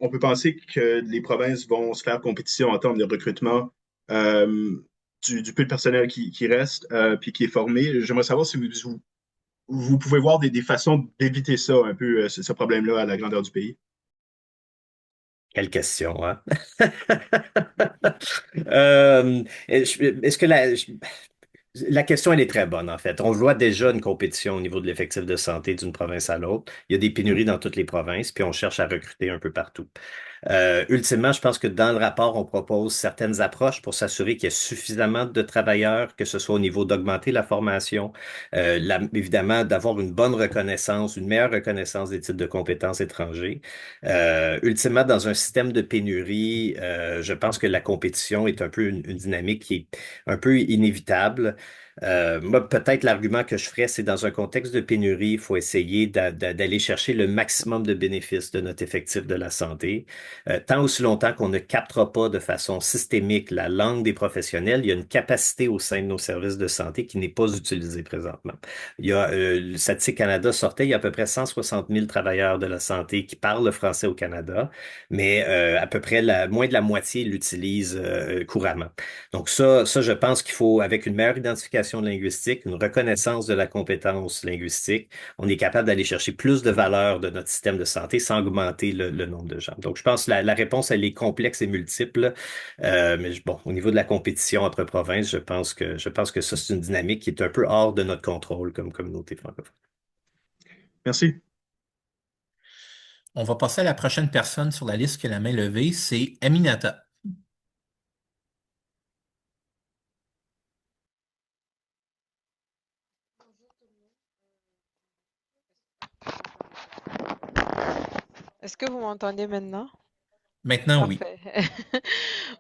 on peut penser que les provinces vont se faire compétition en termes de recrutement euh, du peu de personnel qui reste puis qui est formé. J'aimerais savoir si vous pouvez voir des façons d'éviter ça, un peu, ce problème-là à la grandeur du pays. Quelle question, hein? Est-ce que la question, elle est très bonne, en fait. On voit déjà une compétition au niveau de l'effectif de santé d'une province à l'autre. Il y a des pénuries dans toutes les provinces, puis on cherche à recruter un peu partout. Ultimement, je pense que dans le rapport, on propose certaines approches pour s'assurer qu'il y a suffisamment de travailleurs, que ce soit au niveau d'augmenter la formation, évidemment, d'avoir une bonne reconnaissance, une meilleure reconnaissance des titres de compétences étrangers. Ultimement, dans un système de pénurie, je pense que la compétition est un peu une dynamique qui est un peu inévitable. Moi, peut-être l'argument que je ferais, c'est dans un contexte de pénurie, il faut essayer d'aller chercher le maximum de bénéfices de notre effectif de la santé. Tant aussi longtemps qu'on ne captera pas de façon systémique la langue des professionnels, il y a une capacité au sein de nos services de santé qui n'est pas utilisée présentement. Le Statistique Canada sortait, il y a à peu près 160 000 travailleurs de la santé qui parlent le français au Canada, mais à peu près moins de la moitié l'utilisent couramment. Donc ça, je pense qu'il faut, avec une meilleure identification linguistique, une reconnaissance de la compétence linguistique, on est capable d'aller chercher plus de valeur de notre système de santé sans augmenter le nombre de gens. Donc je pense que la réponse, elle est complexe et multiple. Mais bon, au niveau de la compétition entre provinces, je pense que ça, c'est une dynamique qui est un peu hors de notre contrôle comme communauté francophone. Merci. On va passer à la prochaine personne sur la liste qui a la main levée, c'est Aminata. Est-ce que vous m'entendez maintenant? Maintenant, oui. Parfait.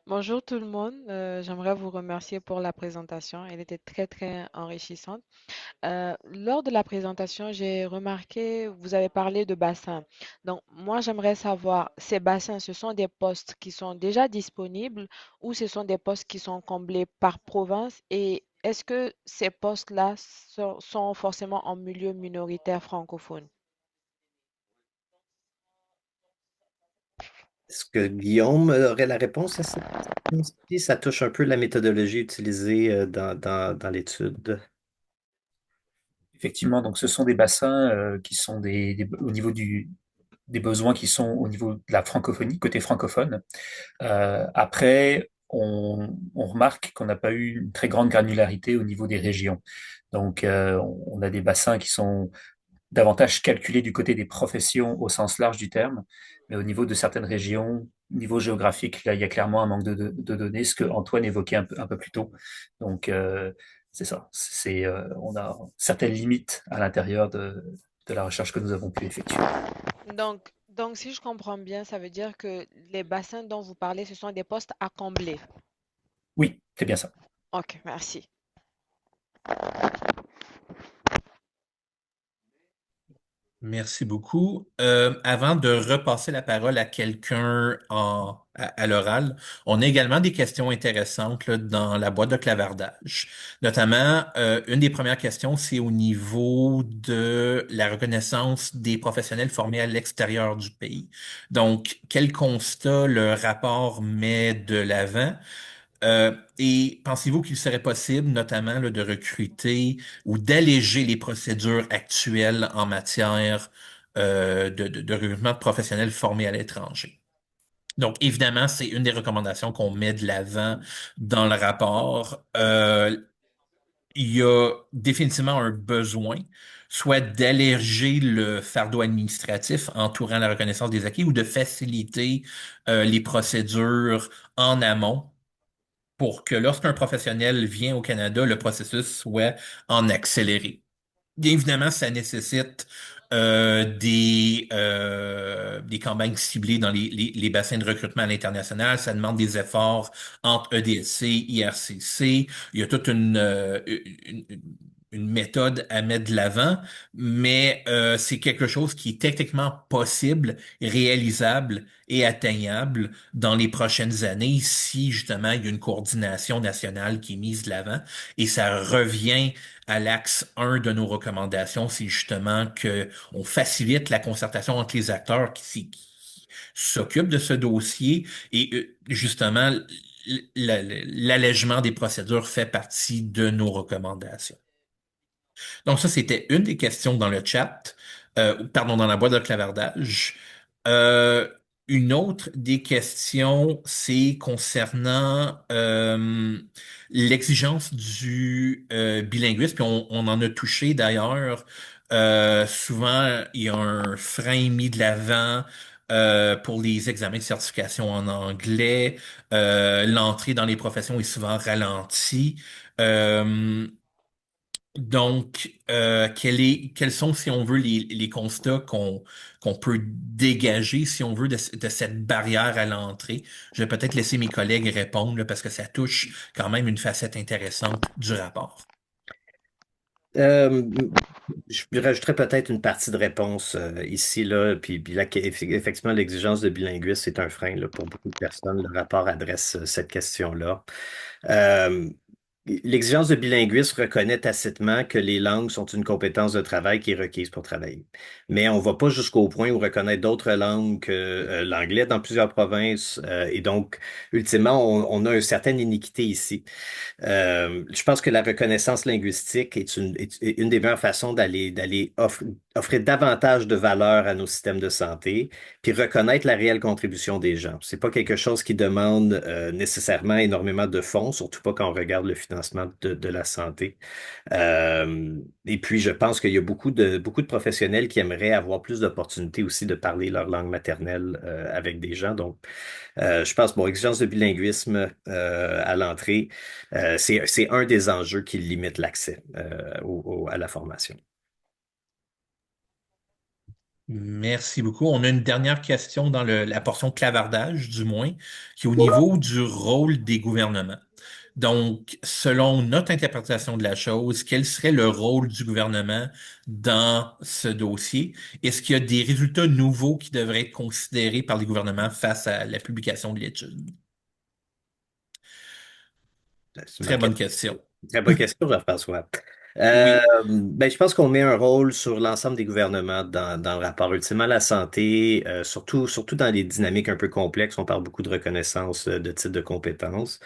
Bonjour tout le monde. J'aimerais vous remercier pour la présentation. Elle était très, très enrichissante. Lors de la présentation, j'ai remarqué, vous avez parlé de bassins. Donc, moi, j'aimerais savoir, ces bassins, ce sont des postes qui sont déjà disponibles ou ce sont des postes qui sont comblés par province? Et est-ce que ces postes-là sont forcément en milieu minoritaire francophone? Est-ce que Guillaume aurait la réponse à cette question? Ça touche un peu la méthodologie utilisée dans l'étude. Effectivement, donc ce sont des bassins qui sont au niveau des besoins qui sont au niveau de la francophonie, côté francophone. Après, on remarque qu'on n'a pas eu une très grande granularité au niveau des régions. Donc, on a des bassins qui sont davantage calculés du côté des professions au sens large du terme, mais au niveau de certaines régions, niveau géographique, là, il y a clairement un manque de données, ce que Antoine évoquait un peu plus tôt. Donc, c'est ça. On a certaines limites à l'intérieur de la recherche que nous avons pu effectuer. Donc, si je comprends bien, ça veut dire que les bassins dont vous parlez, ce sont des postes à combler. Oui, c'est bien ça. Ok, merci. Merci beaucoup. Avant de repasser la parole à quelqu'un à l'oral, on a également des questions intéressantes là, dans la boîte de clavardage. Notamment, une des premières questions, c'est au niveau de la reconnaissance des professionnels formés à l'extérieur du pays. Donc, quel constat le rapport met de l'avant? Et pensez-vous qu'il serait possible, notamment, là, de recruter ou d'alléger les procédures actuelles en matière de recrutement de professionnels formés à l'étranger? Donc, évidemment, c'est une des recommandations qu'on met de l'avant dans le rapport. Il y a définitivement un besoin, soit d'alléger le fardeau administratif entourant la reconnaissance des acquis ou de faciliter les procédures en amont pour que lorsqu'un professionnel vient au Canada, le processus soit en accéléré. Bien évidemment, ça nécessite des campagnes ciblées dans les bassins de recrutement à l'international. Ça demande des efforts entre EDSC, IRCC. Il y a toute une, une méthode à mettre de l'avant, mais c'est quelque chose qui est techniquement possible, réalisable et atteignable dans les prochaines années si justement il y a une coordination nationale qui est mise de l'avant. Et ça revient à l'axe 1 de nos recommandations, c'est justement que on facilite la concertation entre les acteurs qui s'occupent de ce dossier et justement l'allègement des procédures fait partie de nos recommandations. Donc ça, c'était une des questions dans le chat, pardon, dans la boîte de clavardage. Euh, une autre des questions, c'est concernant l'exigence du bilinguisme, puis on en a touché d'ailleurs. Souvent, il y a un frein mis de l'avant pour les examens de certification en anglais. L'entrée dans les professions est souvent ralentie. Euh, donc, quels sont, si on veut, les constats qu'on peut dégager, si on veut, de cette barrière à l'entrée? Je vais peut-être laisser mes collègues répondre, là, parce que ça touche quand même une facette intéressante du rapport. Euh, je rajouterais peut-être une partie de réponse ici, là, puis là, effectivement, l'exigence de bilinguisme, c'est un frein là, pour beaucoup de personnes. Le rapport adresse cette question-là. Euh, L'exigence de bilinguisme reconnaît tacitement que les langues sont une compétence de travail qui est requise pour travailler. Mais on ne va pas jusqu'au point où reconnaître d'autres langues que l'anglais dans plusieurs provinces. Et donc, ultimement, on a une certaine iniquité ici. Je pense que la reconnaissance linguistique est une des meilleures façons d'aller offrir davantage de valeur à nos systèmes de santé, puis reconnaître la réelle contribution des gens. C'est pas quelque chose qui demande nécessairement énormément de fonds, surtout pas quand on regarde le financement de la santé. Et puis, je pense qu'il y a beaucoup de professionnels qui aimeraient avoir plus d'opportunités aussi de parler leur langue maternelle avec des gens. Donc, je pense, bon, exigence de bilinguisme à l'entrée, c'est un des enjeux qui limite l'accès à la formation. Merci beaucoup. On a une dernière question dans la portion clavardage, du moins, qui est au niveau du rôle des gouvernements. Donc, selon notre interprétation de la chose, quel serait le rôle du gouvernement dans ce dossier? Est-ce qu'il y a des résultats nouveaux qui devraient être considérés par les gouvernements face à la publication de l'étude? C'est Très bonne question. Très bonne question, Jean-François. Oui. Je pense qu'on met un rôle sur l'ensemble des gouvernements dans le rapport. Ultimement, la santé, surtout dans les dynamiques un peu complexes, on parle beaucoup de reconnaissance de titres de compétences.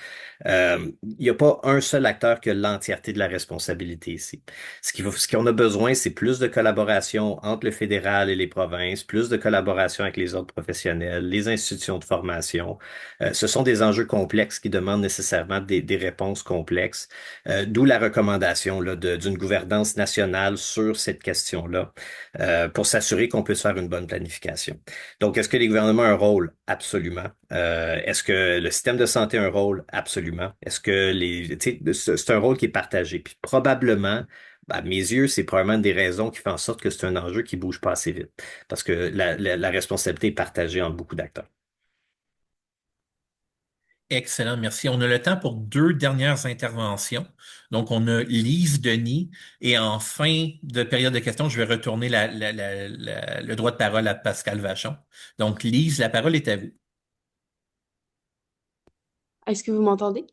Il n'y a pas un seul acteur qui a l'entièreté de la responsabilité ici. Ce qu'on a besoin, c'est plus de collaboration entre le fédéral et les provinces, plus de collaboration avec les autres professionnels, les institutions de formation. Ce sont des enjeux complexes qui demandent nécessairement des réponses complexes. D'où la recommandation là, d'une gouvernance nationale sur cette question-là, pour s'assurer qu'on puisse faire une bonne planification. Donc, est-ce que les gouvernements ont un rôle? Absolument. Est-ce que le système de santé a un rôle? Absolument. Est-ce que tu sais, c'est un rôle qui est partagé. Puis probablement, à mes yeux, c'est probablement une des raisons qui fait en sorte que c'est un enjeu qui bouge pas assez vite. Parce que la responsabilité est partagée entre beaucoup d'acteurs. Excellent, merci. On a le temps pour deux dernières interventions. Donc, on a Lise Denis et en fin de période de questions, je vais retourner le droit de parole à Pascal Vachon. Donc, Lise, la parole est à vous. Est-ce que vous m'entendez?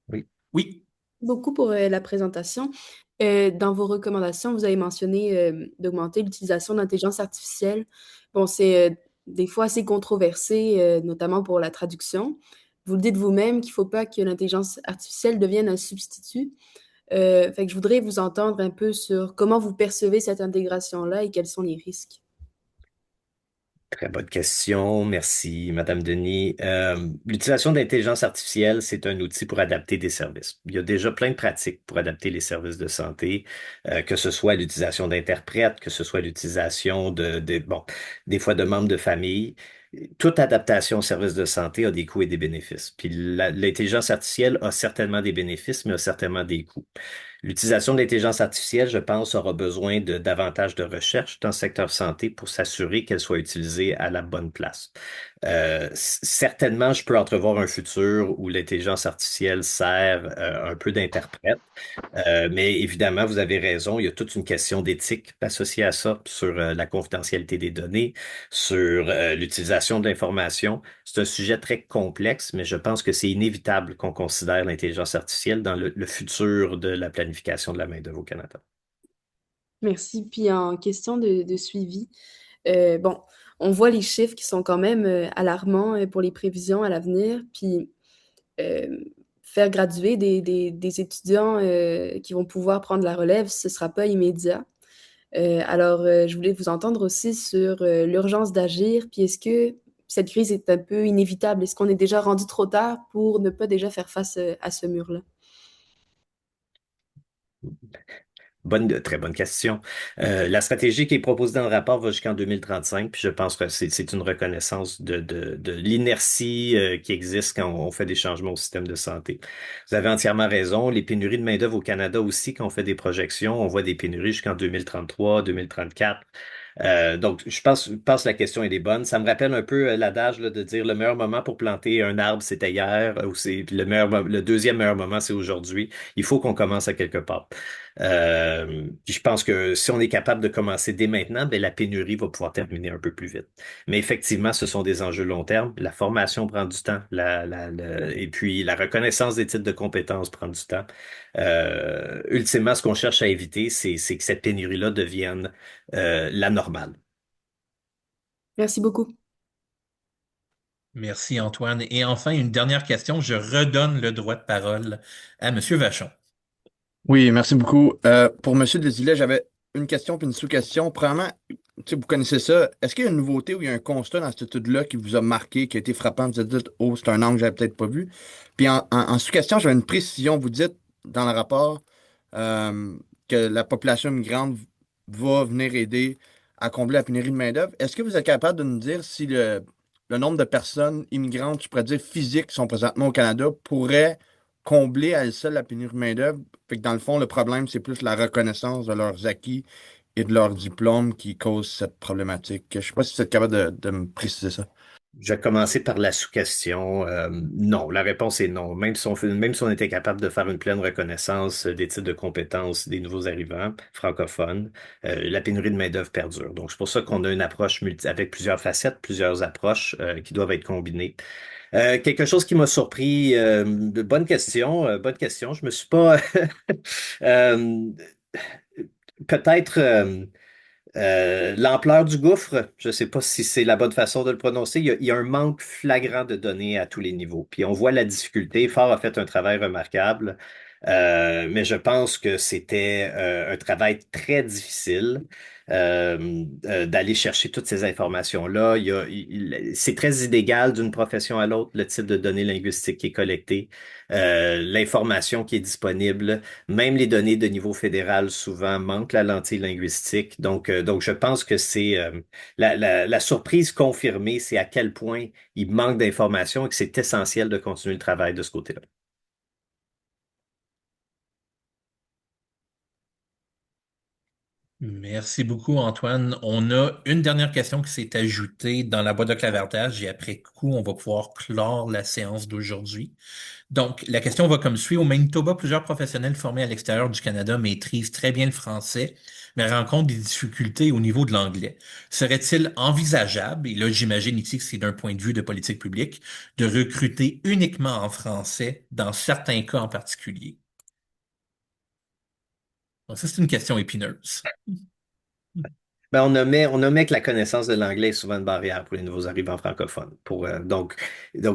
Oui. Oui. Beaucoup pour la présentation. Dans vos recommandations, vous avez mentionné d'augmenter l'utilisation de l'intelligence artificielle. Bon, c'est des fois assez controversé, notamment pour la traduction. Vous le dites vous-même qu'il ne faut pas que l'intelligence artificielle devienne un substitut. Fait que je voudrais vous entendre un peu sur comment vous percevez cette intégration-là et quels sont les risques. Très bonne question. Merci, Madame Denis. L'utilisation de l'intelligence artificielle, c'est un outil pour adapter des services. Il y a déjà plein de pratiques pour adapter les services de santé, que ce soit l'utilisation d'interprètes, que ce soit l'utilisation bon, des fois de membres de famille. Toute adaptation au service de santé a des coûts et des bénéfices. Puis l'intelligence artificielle a certainement des bénéfices, mais a certainement des coûts. L'utilisation de l'intelligence artificielle, je pense, aura besoin de davantage de recherche dans le secteur santé pour s'assurer qu'elle soit utilisée à la bonne place. Certainement, je peux entrevoir un futur où l'intelligence artificielle sert un peu d'interprète, mais évidemment, vous avez raison, il y a toute une question d'éthique associée à ça, sur la confidentialité des données, sur l'utilisation de l'information. C'est un sujet très complexe, mais je pense que c'est inévitable qu'on considère l'intelligence artificielle dans le futur de la planification de la main-d'œuvre au Canada. Merci. Puis en question de suivi, bon, on voit les chiffres qui sont quand même alarmants pour les prévisions à l'avenir. Puis euh, faire graduer des étudiants qui vont pouvoir prendre la relève, ce ne sera pas immédiat. Alors, je voulais vous entendre aussi sur l'urgence d'agir. Puis est-ce que cette crise est un peu inévitable? Est-ce qu'on est déjà rendu trop tard pour ne pas déjà faire face à ce mur-là? Très bonne question. La stratégie qui est proposée dans le rapport va jusqu'en 2035, puis je pense que c'est une reconnaissance de l'inertie qui existe quand on fait des changements au système de santé. Vous avez entièrement raison. Les pénuries de main-d'œuvre au Canada aussi, quand on fait des projections, on voit des pénuries jusqu'en 2033, 2034. Donc, je pense que la question est des bonnes. Ça me rappelle un peu l'adage là, de dire le meilleur moment pour planter un arbre, c'était hier, ou puis le deuxième meilleur moment, c'est aujourd'hui. Il faut qu'on commence à quelque part. Puis je pense que si on est capable de commencer dès maintenant, ben la pénurie va pouvoir terminer un peu plus vite. Mais effectivement, ce sont des enjeux long terme. La formation prend du temps, et puis la reconnaissance des titres de compétences prend du temps. Ultimement, ce qu'on cherche à éviter, c'est que cette pénurie-là devienne la normale. Merci beaucoup. Merci, Antoine. Et enfin, une dernière question. Je redonne le droit de parole à Monsieur Vachon. Oui, merci beaucoup. Pour M. Desilets, j'avais une question puis une sous-question. Premièrement, tu sais, vous connaissez ça. Est-ce qu'il y a une nouveauté ou il y a un constat dans cette étude-là qui vous a marqué, qui a été frappant? Vous vous êtes dit, oh, c'est un angle que j'avais peut-être pas vu. Puis en sous-question, j'avais une précision. Vous dites dans le rapport euh, que la population migrante va venir aider à combler la pénurie de main-d'œuvre. Est-ce que vous êtes capable de nous dire si le nombre de personnes immigrantes, je pourrais dire physiques, qui sont présentement au Canada pourrait combler à elle seule la pénurie de main-d'œuvre? Fait que dans le fond, le problème, c'est plus la reconnaissance de leurs acquis et de leurs diplômes qui cause cette problématique. Je sais pas si vous êtes capable de me préciser ça. Je vais commencer par la sous-question. Non, la réponse est non. Même si on était capable de faire une pleine reconnaissance des titres de compétences des nouveaux arrivants francophones, la pénurie de main-d'œuvre perdure. Donc, c'est pour ça qu'on a une approche avec plusieurs facettes, plusieurs approches qui doivent être combinées. Quelque chose qui m'a surpris, bonne question, bonne question. Je me suis pas euh, peut-être l'ampleur du gouffre, je ne sais pas si c'est la bonne façon de le prononcer. Il y a un manque flagrant de données à tous les niveaux. Puis on voit la difficulté. Fort a fait un travail remarquable, mais je pense que c'était un travail très difficile. d'aller chercher toutes ces informations-là. C'est très inégal d'une profession à l'autre, le type de données linguistiques qui est collecté, l'information qui est disponible. Même les données de niveau fédéral souvent manquent la lentille linguistique. Donc je pense que c'est la surprise confirmée, c'est à quel point il manque d'informations et que c'est essentiel de continuer le travail de ce côté-là. Merci beaucoup, Antoine. On a une dernière question qui s'est ajoutée dans la boîte de clavardage et après coup, on va pouvoir clore la séance d'aujourd'hui. Donc, la question va comme suit. Au Manitoba, plusieurs professionnels formés à l'extérieur du Canada maîtrisent très bien le français, mais rencontrent des difficultés au niveau de l'anglais. Serait-il envisageable, et là j'imagine ici que c'est d'un point de vue de politique publique, de recruter uniquement en français dans certains cas en particulier? Donc ça, c'est une question épineuse. Ben, on nommait que la connaissance de l'anglais est souvent une barrière pour les nouveaux arrivants francophones. Donc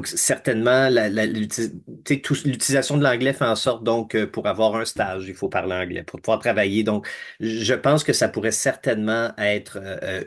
certainement, l'utilisation de l'anglais fait en sorte donc pour avoir un stage, il faut parler anglais. Pour pouvoir travailler, donc je pense que ça pourrait certainement être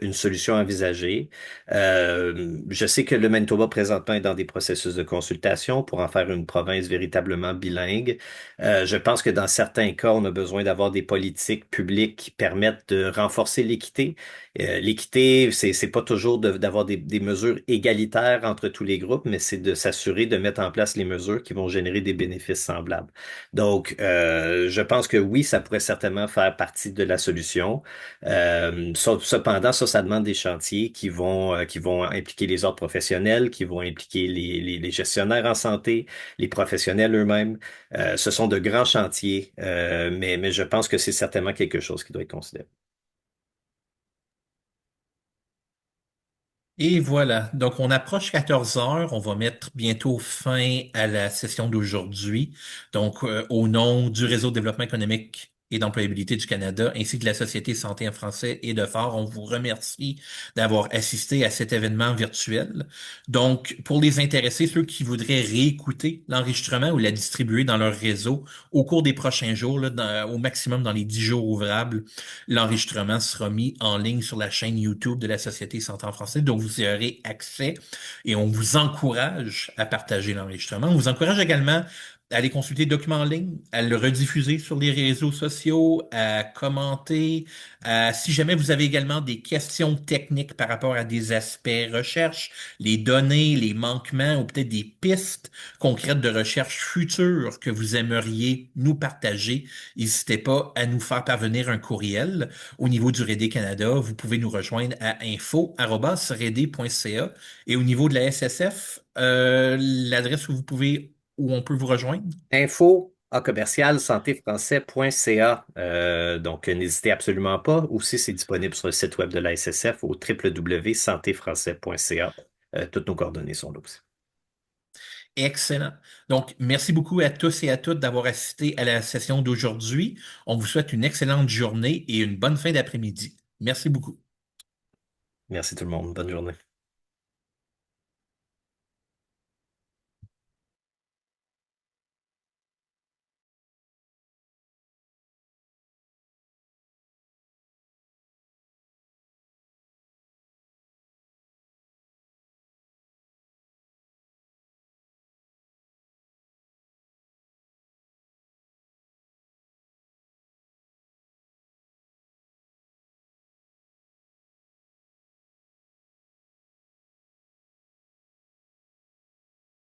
une solution envisagée. Je sais que le Manitoba présentement est dans des processus de consultation pour en faire une province véritablement bilingue. Je pense que dans certains cas, on a besoin d'avoir des politiques publiques qui permettent de renforcer l'équité. L'équité, c'est pas toujours d'avoir des mesures égalitaires entre tous les groupes, mais c'est de s'assurer de mettre en place les mesures qui vont générer des bénéfices semblables. Donc, je pense que oui, ça pourrait certainement faire partie de la solution. Cependant, ça demande des chantiers qui vont impliquer les ordres professionnels, qui vont impliquer les gestionnaires en santé, les professionnels eux-mêmes. Ce sont de grands chantiers, mais je pense que c'est certainement quelque chose qui doit être considéré. Et voilà. Donc, on approche 14 heures. On va mettre bientôt fin à la session d'aujourd'hui. Donc, au nom du Réseau de développement économique et d'employabilité du Canada, ainsi que de la Société Santé en français et de phare, on vous remercie d'avoir assisté à cet événement virtuel. Donc, pour les intéressés, ceux qui voudraient réécouter l'enregistrement ou la distribuer dans leur réseau au cours des prochains jours, là, au maximum dans les 10 jours ouvrables, l'enregistrement sera mis en ligne sur la chaîne YouTube de la Société Santé en français, donc vous y aurez accès et on vous encourage à partager l'enregistrement. On vous encourage également à aller consulter le document en ligne, à le rediffuser sur les réseaux sociaux, à commenter. Si jamais vous avez également des questions techniques par rapport à des aspects recherche, les données, les manquements ou peut-être des pistes concrètes de recherche futures que vous aimeriez nous partager, n'hésitez pas à nous faire parvenir un courriel. Au niveau du REDE Canada, vous pouvez nous rejoindre à info@rede.ca. Et au niveau de la SSF, l'adresse où on peut vous rejoindre? Info à commercial santéfrançais.ca. Donc, n'hésitez absolument pas. Aussi, c'est disponible sur le site web de la SSF au www.santéfrançais.ca. Toutes nos coordonnées sont là aussi. Excellent. Donc, merci beaucoup à tous et à toutes d'avoir assisté à la session d'aujourd'hui. On vous souhaite une excellente journée et une bonne fin d'après-midi. Merci beaucoup. Merci tout le monde. Bonne journée.